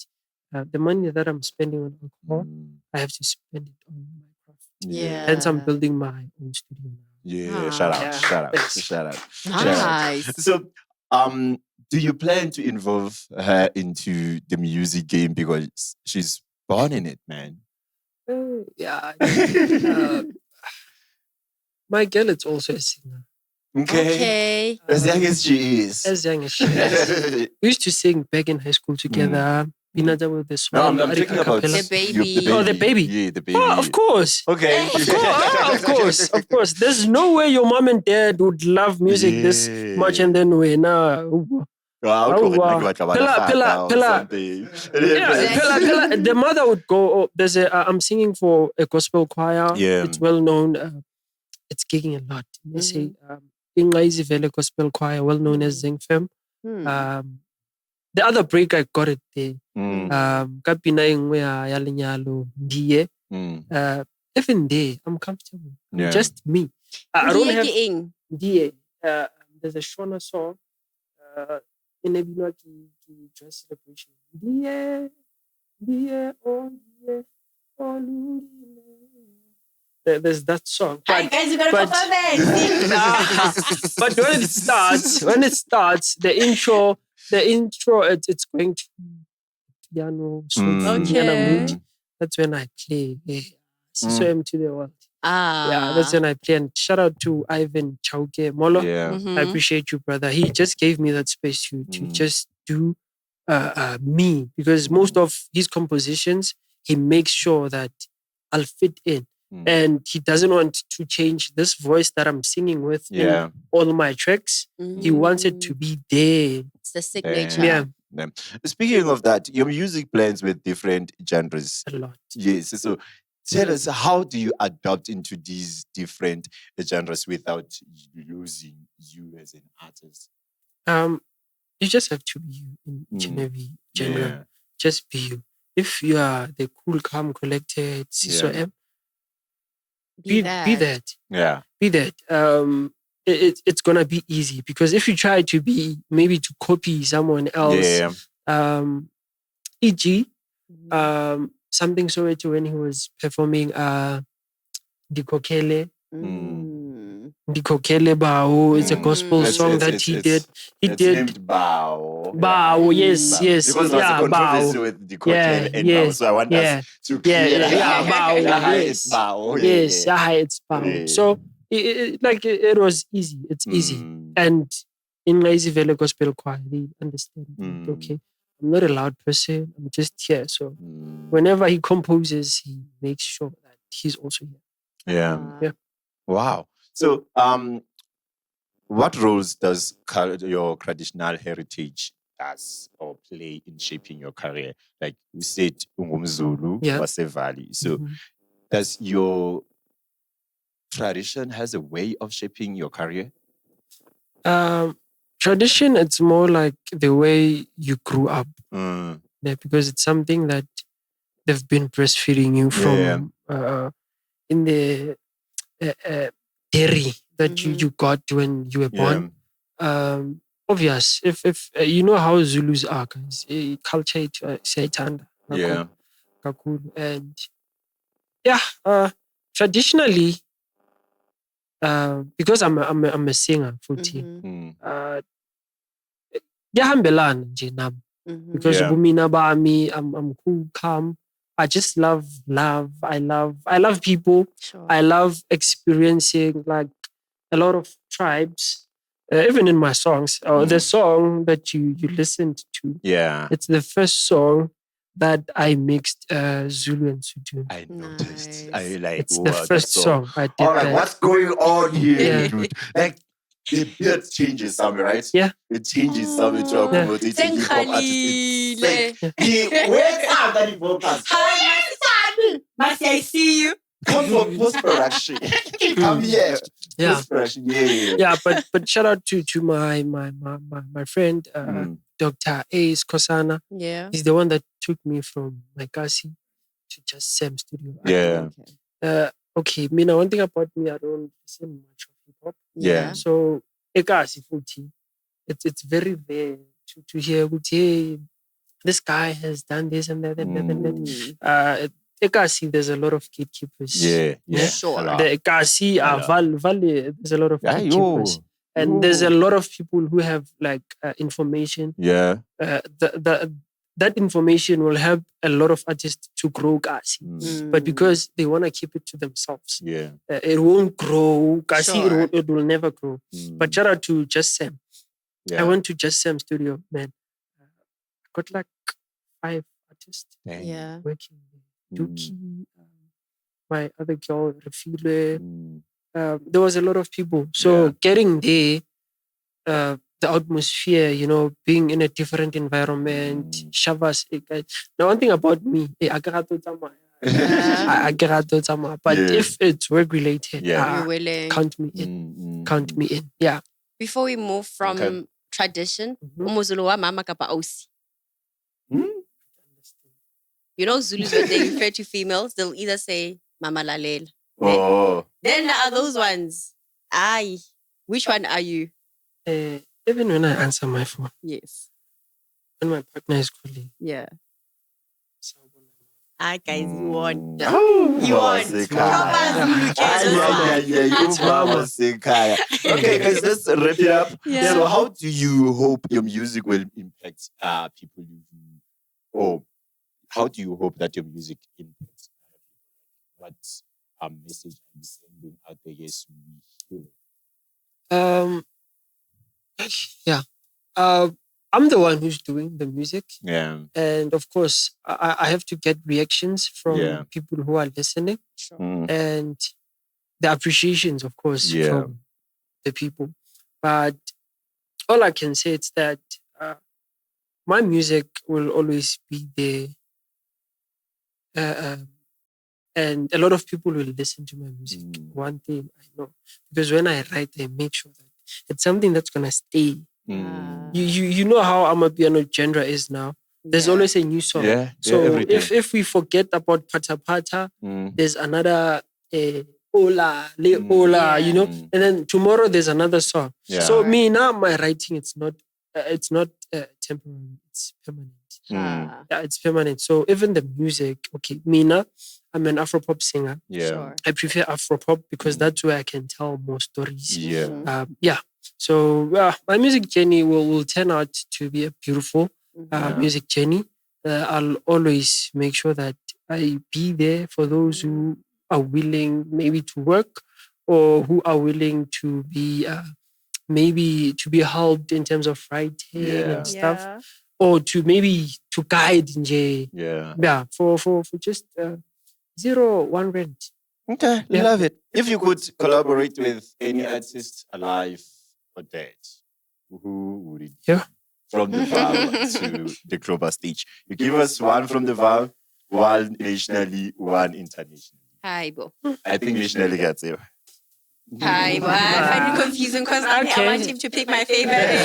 the money that I'm spending on alcohol, I have to spend it on my craft. Yeah. Hence, I'm building my own studio now. Yeah, shout out. Nice. So, do you plan to involve her into the music game because she's born in it, man? My girl is also a singer. Okay. As young as she is. We used to sing back in high school together. With the Swal. No, I'm talking about the baby. Oh, the baby. Yeah, the baby. Oh, of course. Okay. Of course. There's no way your mom and dad would love music this much and then we're now. The mother would go. There's I'm singing for a gospel choir. Yeah. It's well known. It's gigging a lot. They say Vele Gospel Choir, well known as Zingfem. The other break I got it there. Kapina ingwe ya lenyalo ndiye. Even there, I'm comfortable. I'm just me. I don't have ndiye. There's a Shona song. In a dress celebration. Ndiye oh ndiye oh. There's that song. But when it starts, the intro, it's going to piano. That's when I play. Siso M to the world. Yeah, that's when I play. And shout out to Ivan Chauke Molo. I appreciate you, brother. He just gave me that space to just do me, because most of his compositions, he makes sure that I'll fit in. And he doesn't want to change this voice that I'm singing with in all my tracks. He wants it to be there. It's the signature. Speaking of that, your music blends with different genres. A lot. Yes. So tell us, how do you adapt into these different genres without losing you as an artist? You just have to be you in each and every genre. Just be you. If you are the cool, calm, collected Siso M, be that. Yeah. Be that. It's gonna be easy, because if you try to be maybe to copy someone else, e.g., something Soweto when he was performing Dikokele. Dikokele Bao is a gospel song that he did. He it's did named Bao. Bao, yes, yes. Because there's a controversy Bao. with Dikokele and Bao. So I want us to clear Bao. it's Bao. Yes, it's Bao. Yeah. So it was easy. It's easy. And in Lazy Valley Gospel Choir, they understand that, okay, I'm not a loud person. I'm just here. So whenever he composes, he makes sure that he's also here. Yeah. Wow. So, what roles does your traditional heritage or play in shaping your career? Like you said, Ungumzulu, Wasevali. So, does your tradition has a way of shaping your career? Tradition, it's more like the way you grew up. Because it's something that they've been breastfeeding you from in the dairy that you got when you were born. Obvious. If you know how Zulus are, guys, culture Saitanda. And traditionally, because I'm a singer, yahambelana nje nami. Because bumina bami, I'm cool, calm. I just love. I love people. Sure. I love experiencing like a lot of tribes. Even in my songs, or the song that you listened to. It's the first song that I mixed Zulu and Sotho. I noticed. I it's the first song I did. Oh, like, what's going on here, dude? Like, the beat changes somewhere, right? Yeah. It changes somewhere to accommodate a hip hop artist. It's like, he wakes up and he vocals. Hi, Masi, I see you. Come from post-production. Come here. Yeah. Post-production. Yeah, but shout out to my friend, Dr. Ace Kosana. Yeah. He's the one that took me from Maikasi to Just Sam Studio. Okay, Mina, one thing about me, I don't listen much of hip hop. Yeah. So, Ekasi Futi, it's very rare to hear, hey, this guy has done this and that and that. Ekasi, there's a lot of gatekeepers. Sure. The Ekasi, Vale, there's a lot of gatekeepers. And there's a lot of people who have like information. That information will help a lot of artists to grow Kasi. But because they want to keep it to themselves, it won't grow. Kasi, it will never grow. But shout out to Just Sam. I went to Just Sam Studio, man. I got like 5 artists working there. Duki, my other girl, Rafile. There was a lot of people. So getting there, the atmosphere, being in a different environment, Shavas. Now, one thing about me, I but if it's work related, count me in. Count me in. Yeah. Before we move from tradition, Umuzulu wa mama kapa ausi. You know, Zulus, when they refer to females, they'll either say Mama Lalel. Then there are those ones. Which one are you? Even when I answer my phone. Yes. When my partner is calling. Yeah. Guys, you won. You won. Okay, guys, let's wrap it up. Yeah. So how do you hope your music will impact people how do you hope that your music impacts people? What message are you sending out there? Yes, I'm the one who's doing the music. Yeah. And of course, I have to get reactions from people who are listening. Sure. And the appreciations, of course, from the people. But all I can say is that my music will always be there. And a lot of people will listen to my music. One thing I know. Because when I write, I make sure that it's something that's going to stay. You know how Amapiano genre is now. There's always a new song. So if we forget about Pata Pata, there's another Ola, Ola, and then tomorrow there's another song. So me now, my writing, it's not temporary, it's permanent. Ah, Yeah, it's permanent. So even the music, okay, Mina, I'm an Afropop singer. Yeah. sure. I prefer Afropop because that's where I can tell more stories. Yeah. Yeah. So my music journey will turn out to be a beautiful Yeah. music journey. I'll always make sure that I be there for those who are willing maybe to work or who are willing to be maybe to be helped in terms of writing Yeah. and stuff, Yeah. or to maybe to guide nje. Yeah. Yeah, for just 0-1 rent. Okay, Yeah. love it. If you could collaborate with any artist alive or dead, who would it be? Yeah. From the Vaal to the global stage. You give us one from the Vaal, one nationally, one internationally. Hi, Bo. I think nationally gets it. Hi, Bo. I find it confusing because I want him to pick my favorite.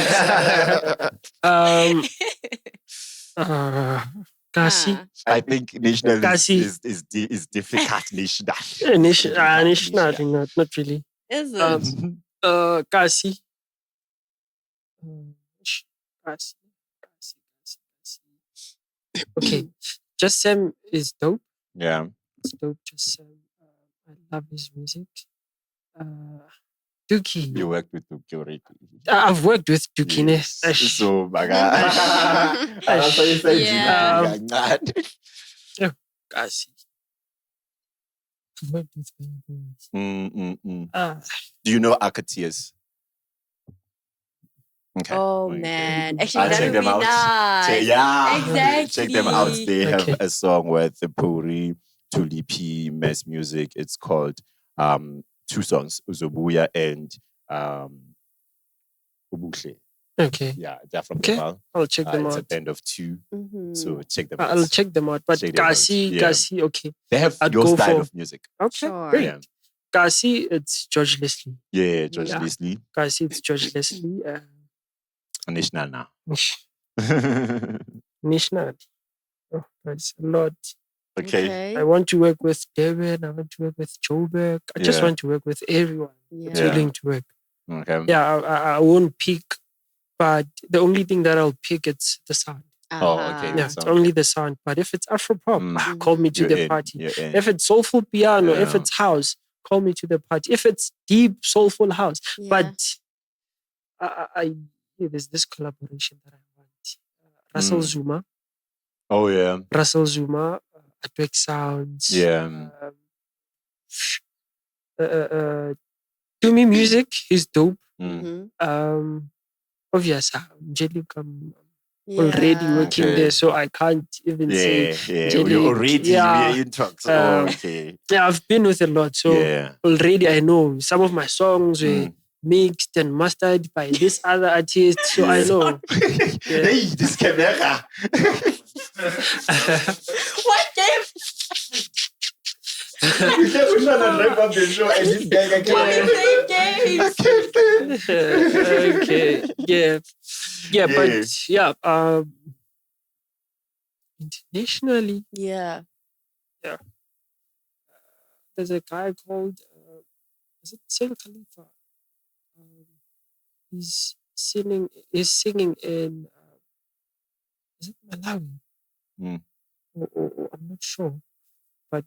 Kasi. I think national Kasi. is difficult. National. National, not really. Is it? Kasi. Kasi. Okay. Just Sam is dope. Yeah. It's dope. Just Sam. I love his music. Dookie. You worked with Dookie already. I've worked with Dookie. Yes. So, Kasi. I've worked with Bad Boys. Do you know Akateers? Okay. Oh, Okay. man. I'll Actually, that check would them be out. nice. Yeah. Check them out. Exactly. They have Okay. a song with the Puri, Tulipi, Mess Music. It's called two songs, Uzobuya and Ubukle. Okay. Yeah, they're from Okay. the Vaal. I'll check them It's a out. band of two. Mhm. So check them out. I'll check them out. But Check them out. Kasi, Yeah. Kasi, okay. They have I'd your go style for- of music. Okay, Sure. great. Yeah. Kasi, it's George Leslie. Yeah, George Yeah. Leslie. Kasi, it's George Leslie. National now. National. Oh, that's a lot. Okay. I want to work with Devin. I want to work with Joburg. I just Yeah. want to work with everyone that's Yeah. willing to work. Okay. Yeah, I won't pick, but the only thing that I'll pick it's the sound. Oh, okay. Uh-huh. Yeah, sound. it's only the sound. But if it's Afropop, Mm. call me to You're the in. party. You're in. If it's soulful piano, if Yeah. it's house, call me to the party. If it's deep soulful house, Yeah. but there's this collaboration that I want. Russell Mm. Zuma, Oh, yeah. Atwick Sounds. Yeah. To me, music is dope. Mm. Mhm. Obviously, Angelica, I'm already working Okay. there, so I can't even say. Yeah. Angelique, You're already yeah. we're in talks. Um, Okay. Yeah, I've been with a lot, so Yeah. already I know some of my songs were Mm. mixed and mastered by this other artist, so I Yeah. know. Hey, this camera. What game? We can't wrap up the show and this guy can Why are we playing games? Okay, yeah, but yeah, internationally, Yeah. there's a guy called is it Saint Khalifa? He's singing in is it Malawi? Mm. Or I'm not sure, but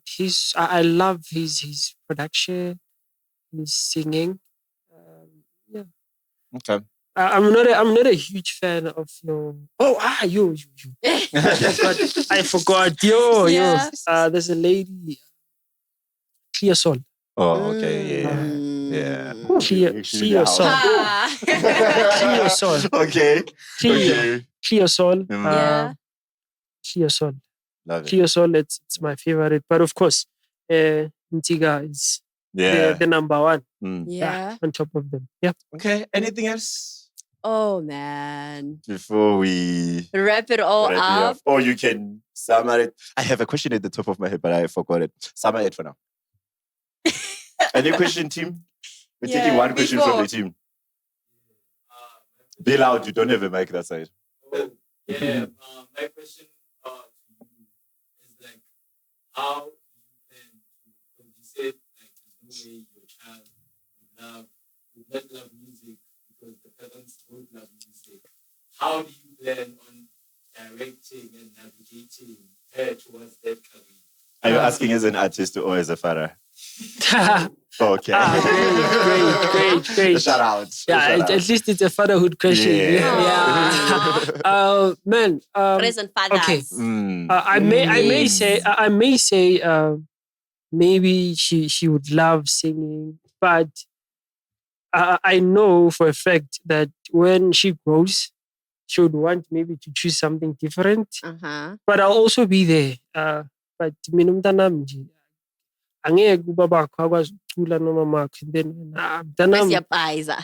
I love his production, his singing. Yeah, Okay. I'm not a huge fan of your. You. I forgot. Yes. There's a lady, Clear Soul. Oh, okay. Yeah. Yeah. Clear Soul. Ah. Clear Soul. Okay. Clear Soul. Yeah. Clear Soul. Love it. Clear Soul. It's my favorite. But of course, Ntsika is Yeah. the number one. Mm. Yeah. On top of them. Yeah. Okay. Anything else Oh, man. before we Wrap it all wrap it up. Or you can summarize it. I have a question at the top of my head, but I forgot it. Summarize it for now. Any question, team? We're taking one question from the team. Be loud. You don't have a mic that side. Yeah, my question to you is like, how do you plan to, because you said like there's no way your child would not love music because the parents don't love music. How do you plan on directing and navigating her towards that career? Are you asking as an artist or as a father? Okay. Great. Shout out. At least it's a fatherhood question. Yeah. Man. Present fathers. Okay. I may say, maybe she would love singing, but I know for a fact that when she grows, she would want maybe to choose something different. But I'll also be there. But mina umntanami nje angeke ubaba wakho akwazi ukucula noma makho, and then mntanami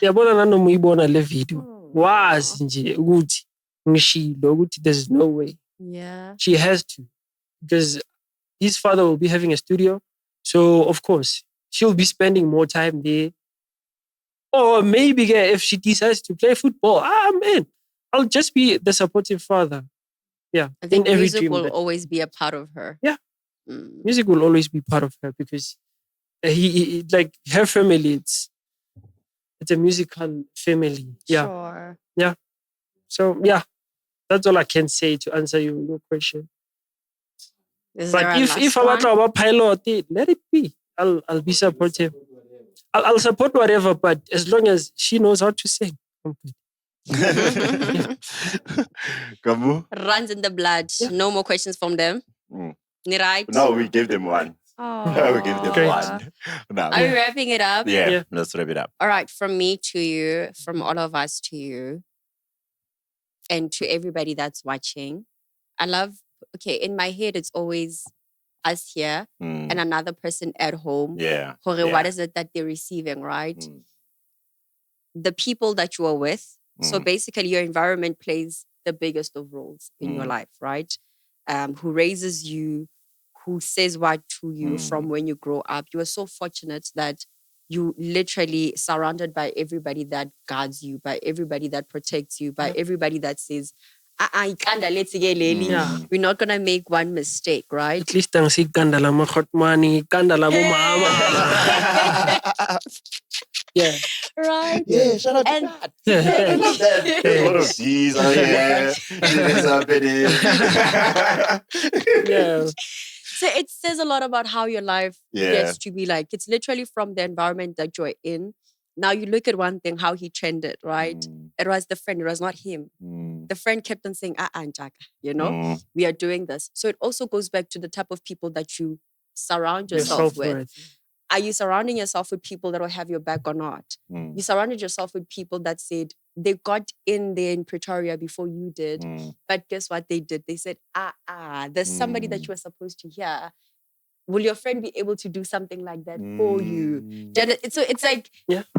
yabona nanoma uyibona le video wazi nje ukuthi ngishilo ukuthi there's no way. Yeah. She has to, because his father will be having a studio, so of course she'll be spending more time there. Or maybe if she decides to play football, man, I'll just be the supportive father. Yeah, I think in every music dream will always be a part of her. Yeah. Music will always be part of her because he like her family. It's a musical family. Yeah. Sure. Yeah. So yeah, that's all I can say to answer your question. But if I want a pilot, let it be. I'll be supportive. I'll support whatever, but as long as she knows how to sing, I'm good. Kamu? Runs in the blood. Yeah. No more questions from them. Right? No, we gave them one. We gave them Great. one. No. Are we wrapping it up? Yeah, let's wrap it up. All right. From me to you, from all of us to you, and to everybody that's watching. I love, in my head, it's always us here and another person at home. Yeah. What is it that they're receiving, right? The people that you are with. So basically, your environment plays the biggest of roles in your life, right? Who raises you, who says what to you from when you grow up. You are so fortunate that you literally surrounded by everybody that guards you, by everybody that protects you, by everybody that says, we're not going to make one mistake, right? At least ang si kandala mo khotmani, kandala mo mama. Yeah. Right? Yeah, shout out to God. There's a lot of G's out here. It's happening. Yeah. So it says a lot about how your life gets to be like. It's literally from the environment that you're in. Now you look at one thing, how he trended, right? It was the friend, it was not him. The friend kept on saying, Ntsika, we are doing this. So it also goes back to the type of people that you surround yourself with. Are you surrounding yourself with people that will have your back or not? You surrounded yourself with people that said they got in there in Pretoria before you did. But guess what they did? They said, there's somebody that you were supposed to hear. Will your friend be able to do something like that for you? So it's like,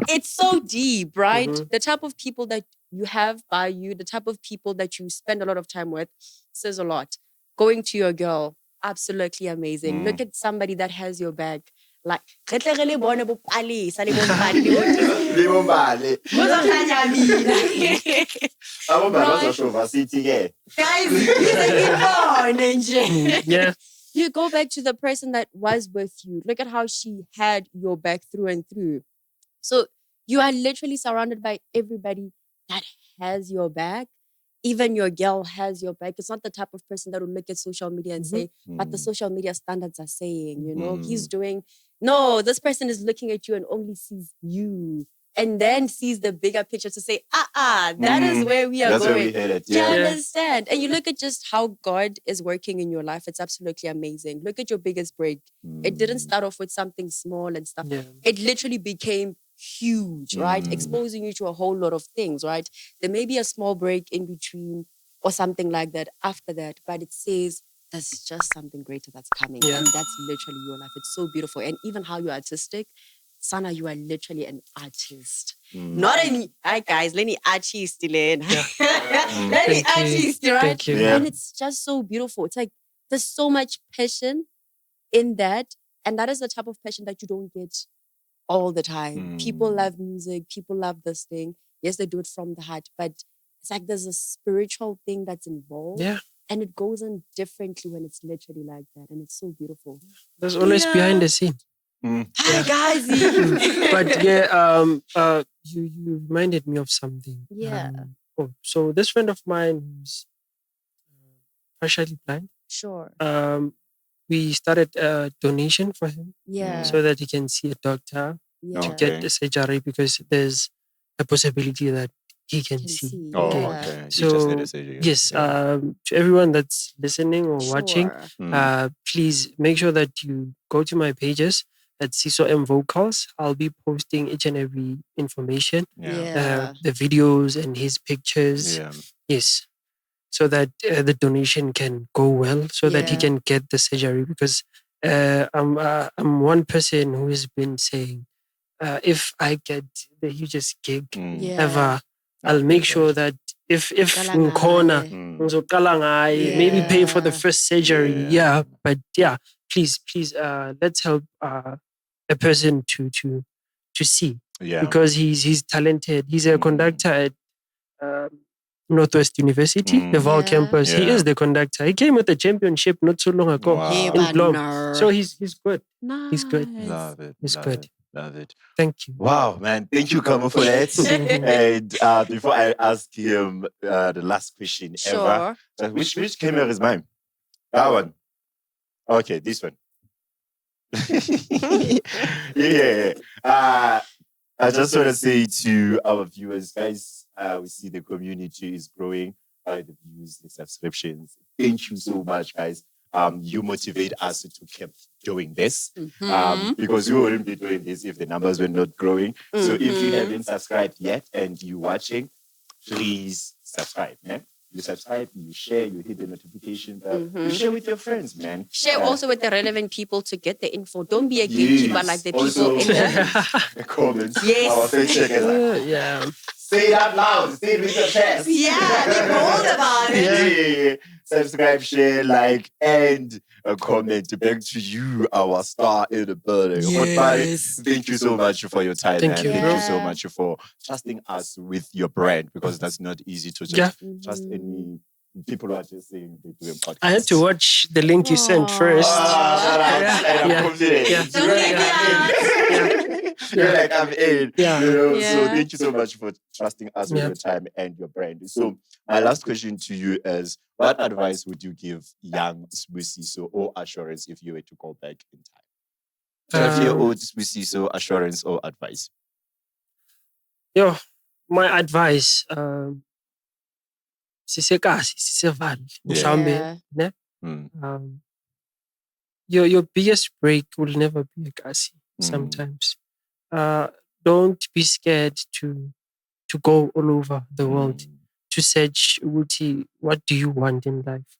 it's so deep, right? The type of people that you have by you, the type of people that you spend a lot of time with says a lot. Going to your girl, absolutely amazing. Look at somebody that has your back. Like, guys, he's a Yeah. You go back to the person that was with you. Look at how she had your back through and through. So you are literally surrounded by everybody that has your back. Even your girl has your back. It's not the type of person that will look at social media and say, but the social media standards are saying, he's doing... No, this person is looking at you and only sees you. And then sees the bigger picture to say, that is where we are That's going. where we headed. You understand? And you look at just how God is working in your life. It's absolutely amazing. Look at your biggest break. It didn't start off with something small and stuff. Yeah. It literally became huge, right? Exposing you to a whole lot of things, right? There may be a small break in between or something like that after that, but it says there's just something greater that's coming. Yeah. And that's literally your life. It's so beautiful. And even how you're artistic, Sana, you are literally an artist. Not any, hi guys, let me artist, Elaine. Let me artist, right? Thank you. And it's just so beautiful. It's like, there's so much passion in that. And that is the type of passion that you don't get all the time. People love music. People love this thing. Yes, they do it from the heart. But it's like there's a spiritual thing that's involved. Yeah. And it goes on differently when it's literally like that. And it's so beautiful. There's always behind the scene. Hi, guys. But you reminded me of something. Yeah. So this friend of mine who's partially blind. Sure. We started a donation for him Yeah. so that he can see a doctor Yeah. to get the surgery because there's a possibility that he can see. Oh, Okay. okay. You So, just need a surgery. yes, Yeah. to everyone that's listening or watching, Sure. please make sure that you go to my pages at Siso M vocals. I'll be posting each and every information, Yeah. the videos and his pictures. Yeah. Yes, so that the donation can go well, so that he Yeah. can get the surgery. Because I'm one person who has been saying, if I get the hugest gig Yeah. ever, I'll make sure that if Qala ngikhona ngaye. ngizoqala ngaye, maybe pay for the Yeah. first surgery. Yeah. But please, let's help a person to see, Yeah. because he's talented. He's a conductor at um, Northwest University, the Vaal Yeah. campus. He Yeah. is the conductor. He came with the championship not so long ago Wow. Hey, in Blom. Banner. So he's good. Nice. He's good. Love it. He's love good. It, love it. Thank you. Wow, man. Thank you, Kamo, for that. And before I ask him the last question ever, Sure. which camera is mine? That one. Okay, this one. yeah. I just want to say to our viewers, guys, we see the community is growing, the views, the subscriptions. Thank you so much, guys. You motivate us to keep doing this, because we wouldn't be doing this if the numbers were not growing. So if you haven't subscribed yet and you're watching, please subscribe, man. You subscribe, you share, you hit the notification bell, you share with your friends, man. Share also with the relevant people to get the info. Don't be a gatekeeper like the people Also, in the comments. Yes. Our fact checkers. Yeah. Say it out loud. Say it with your chest. Yeah, be bold about it. Yeah. Subscribe, share, like, and a comment. Back to you, our star in the building. Yes. Thank you so much for your time, Thank man. you, Thank bro. you so much for trusting us with your brand, because that's not easy to just trust any people who are just saying they do a podcast. I had to watch the link you sent first. And I'm confident. Yeah. Don't take me out. You're like, I'm in. Yeah. You know? So Yeah. thank you so much for trusting us with Yeah. your time and your brand. So my last question to you is, what advice would you give young Siso or Assurance if you were to go back in time? 12-year-old Siso, Assurance or advice? My advice, siseVaal, mhlawumbe, ne? Mm. Your biggest break will never be a kasi sometimes. Don't be scared to go all over the world to search what do you want in life.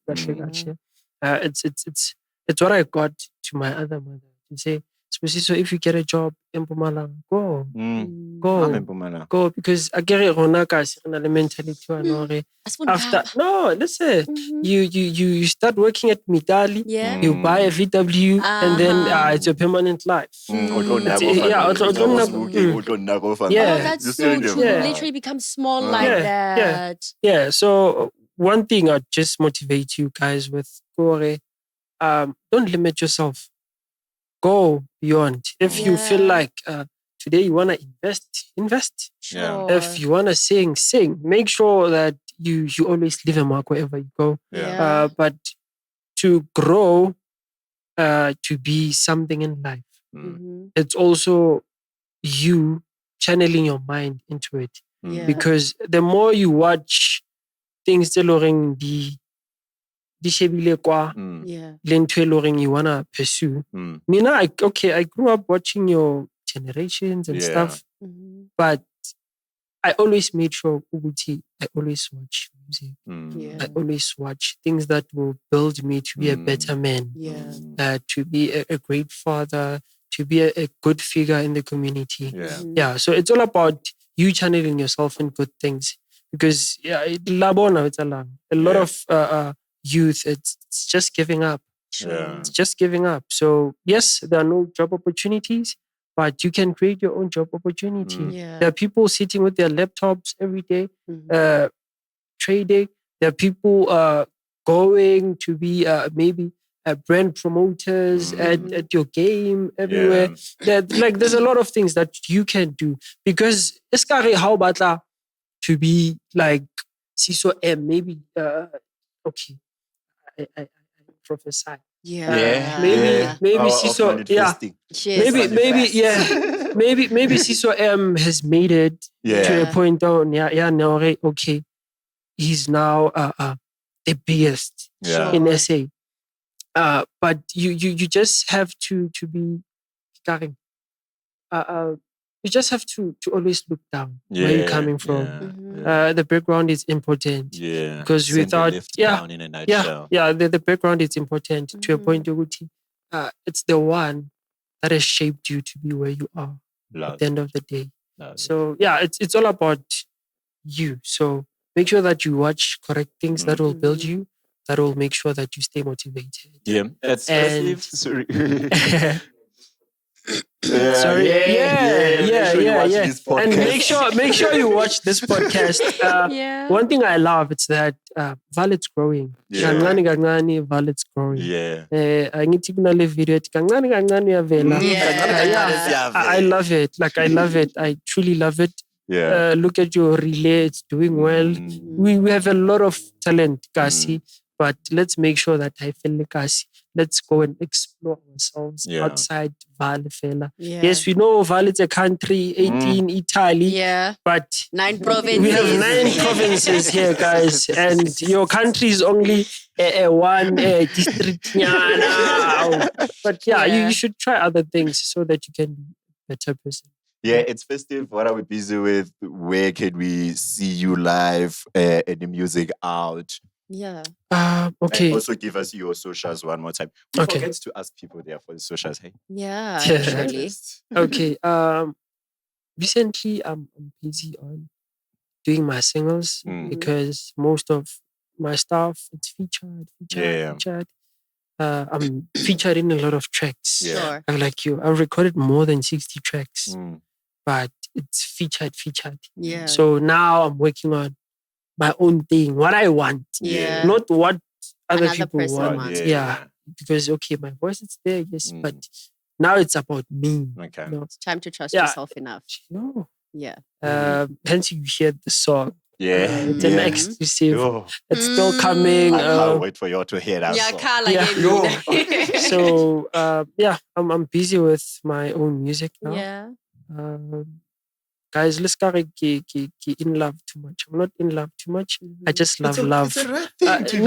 It's what I got to my other mother to say, so if you get a job in Mpumalanga, go. I'm in Pumana. Go, because akere rona kasi re na le mentality wa hore after listen, you start working at Mitali, Yeah. you buy a VW, and then it's your permanent life. Oh, Yeah. that's so true. Yeah. Literally become small like Yeah. that. Yeah, so one thing I'd just motivate you guys with, don't limit yourself. Go beyond. If you feel like today you want to invest. Sure. If you want to sing. Make sure that you always leave a mark wherever you go. Yeah. But to grow, to be something in life, it's also you channeling your mind into it. Yeah. Because the more you watch things tse loreng di shebile kwa Yeah. le ntho e loreng you wanna pursue. Mina, I grew up watching your generations and stuff, but I always made sure I always watch music. Yeah. I always watch things that will build me to be a better man, Yeah. to be a great father, to be a good figure in the community. Yeah, so it's all about you channeling yourself in good things. Because a lot of youth, it's just giving up. It's just giving up. So yes, there are no job opportunities, but you can create your own job opportunity. Yeah. There are people sitting with their laptops every day, trading. There are people going to be maybe brand promoters at your game everywhere. There's a lot of things that you can do, because eskare how batla to be like Siso M, maybe okay. I prophesy. Yeah. Maybe Siso, maybe Siso M has made it to a point on now okay, he's now the biggest in SA. But you just have to be you just have to always look down where you're coming from. The background is important. Because without the background is important to a point of it's the one that has shaped you to be where you are at the end of the day. So it's all about you. So make sure that you watch correct things that will build you, that will make sure that you stay motivated. That's Sorry. And make sure you watch this podcast. One thing I love is that Valet's growing. Valet's growing. Angithi kunale video ethi kancane kancane uyavela. I love it. Like I love it. I truly love it. Look at your relay, it's doing well. We have a lot of talent, Kasi, but let's make sure that I feel like Kasi. Let's go and explore ourselves outside Vaal fela. Yes, we know Vaal is a country, 18 Italy, but 9 provinces. We have 9 provinces here, guys, and your country is only one district. But you should try other things so that you can be a better person. Yeah, it's festive. What are we busy with? Where can we see you live and the music out? Okay. And also give us your socials one more time. We forget to ask people there for the socials. Hey. Actually. Okay. Recently, I'm busy on doing my singles because most of my stuff it's featured. I'm featured in a lot of tracks. Sure. Like you, I've recorded more than 60 tracks, but it's featured. So now I'm working on my own thing, what I want, not what other people want. Because my voice is there, yes, but now it's about me. Okay, it's time to trust yourself enough. Hence you hear the song. It's an exclusive. It's still coming. I can't wait for you to hear that song. So I'm busy with my own music now. Guys, let's go in love too much. I'm not in love too much. I just love love. It's a right thing.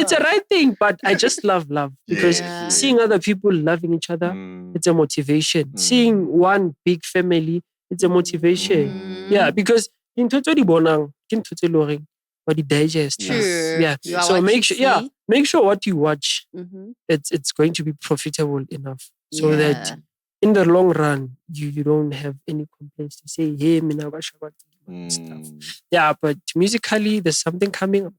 It's a right thing, but I just love love because seeing other people loving each other, it's a motivation. Seeing one big family, it's a motivation. Because in totally bonang, in totally or the digest. So make sure what you watch, it's going to be profitable enough so that in the long run, you don't have any complaints to say, hey, stuff. But musically, there's something coming. I'm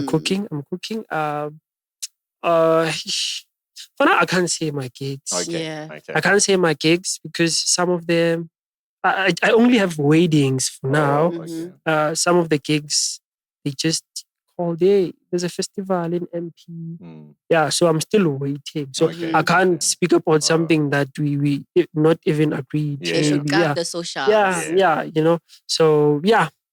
cooking. I'm cooking. For now, I can't say my gigs. I can't say my gigs because some of them, I only have weddings for now. Some of the gigs, they just called, hey, there's a festival in MP. So I'm still waiting. So I can't speak about something that we not even agreed. They should guard the socials. So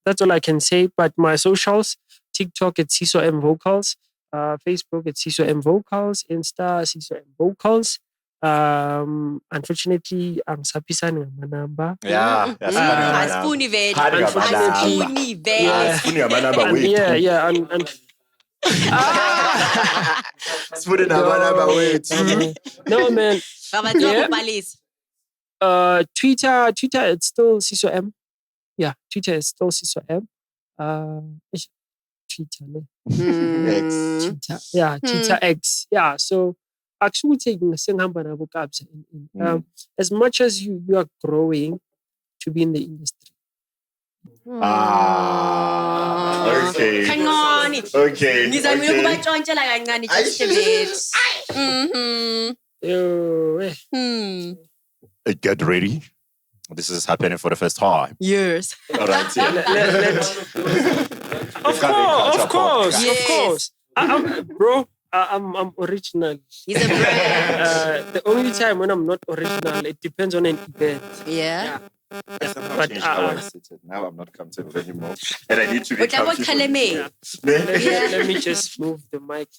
that's all I can say. But my socials, TikTok, it's Siso M.vocals. Facebook, it's Siso M.vocals. Insta, Siso M.vocals. Unfortunately, I'm sapisani my number. Unfortunately. No, man. Twitter, it's still Siso M. Twitter is still Siso M. Twitter, Twitter X. So actually taking Kabza as much as you are growing to be in the industry. Get ready. This is happening for the first time. Years. All right. Of course. I'm original. He's a brand. The only time when I'm not original, it depends on an event. Yes, I'm not But, changing how I sit it. Now I'm not comfortable anymore. And I need to be comfortable. Let me just move the mic.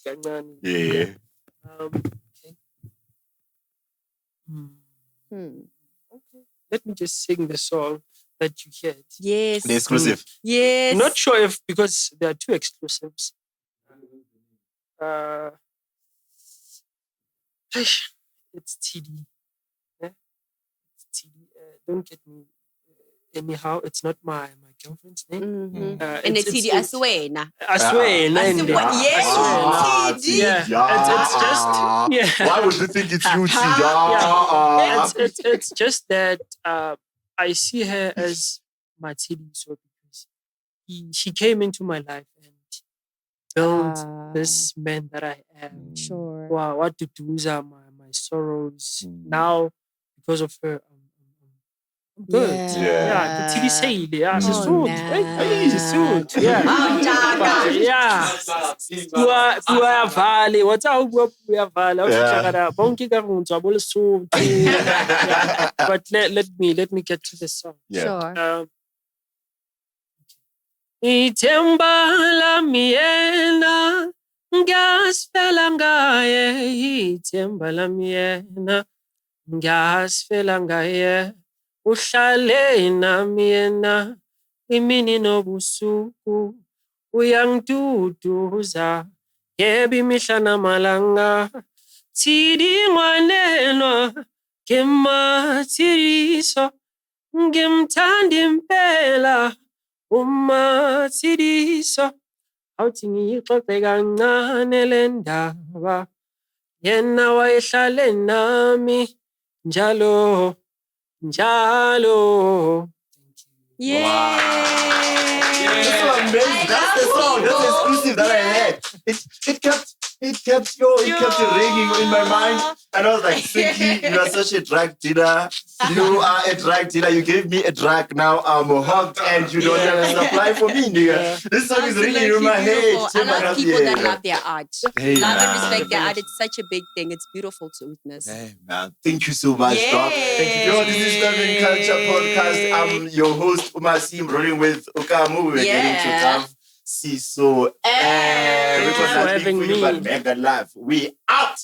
Yeah. Okay. Okay. Let me just sing the song that you heard. Yes. The exclusive. Yes. I'm not sure if, because there are two exclusives. It's TD. Yeah? It's TD. Don't get me anyhow. It's not my girlfriend's name. And it's TD Aswena. Aswena. Yes. TD. It's just Why would you think it's you, TD? It's just that I see her as my TD, so because she came into my life and built this man that I am. Sure. Wow, what to do are my sorrows. Now, because of her, I'm good. Yeah, the TV say, yeah, she's suit. Valley. What's our Valley? But let me get to the song. Sure. Ithemba lami yena ngasifela ngaye, ithemba lami yena ngasifela ngaye, uhlale nami yena imini nobusuku, uyangiduduza yebo imihla namalanga, TD ngwanenwa ngemathiriso, ngimthanda impela umathiriso, awuthi ngiyixoxe kancane le ndaba, yena wayehlale nami njalo. Yeah. This is amazing. That's the song. That's the exclusive that I had. It kept ringing in my mind. And I was like, Sinky, you are such a drug dealer. You are a drug dealer. You gave me a drug. Now I'm hooked and you don't have to supply for me, nigga. This song is ringing in my head. I love people that love their art. Love and respect their art. It's such a big thing. It's beautiful to witness. Hey, man. Thank you so much, dog. Yo, this is Cavin'kulturePodcast. I'm your host, Umasim, rolling with Ukamu. We're getting to have Siso M. Thank you for having me. Mega live. We out.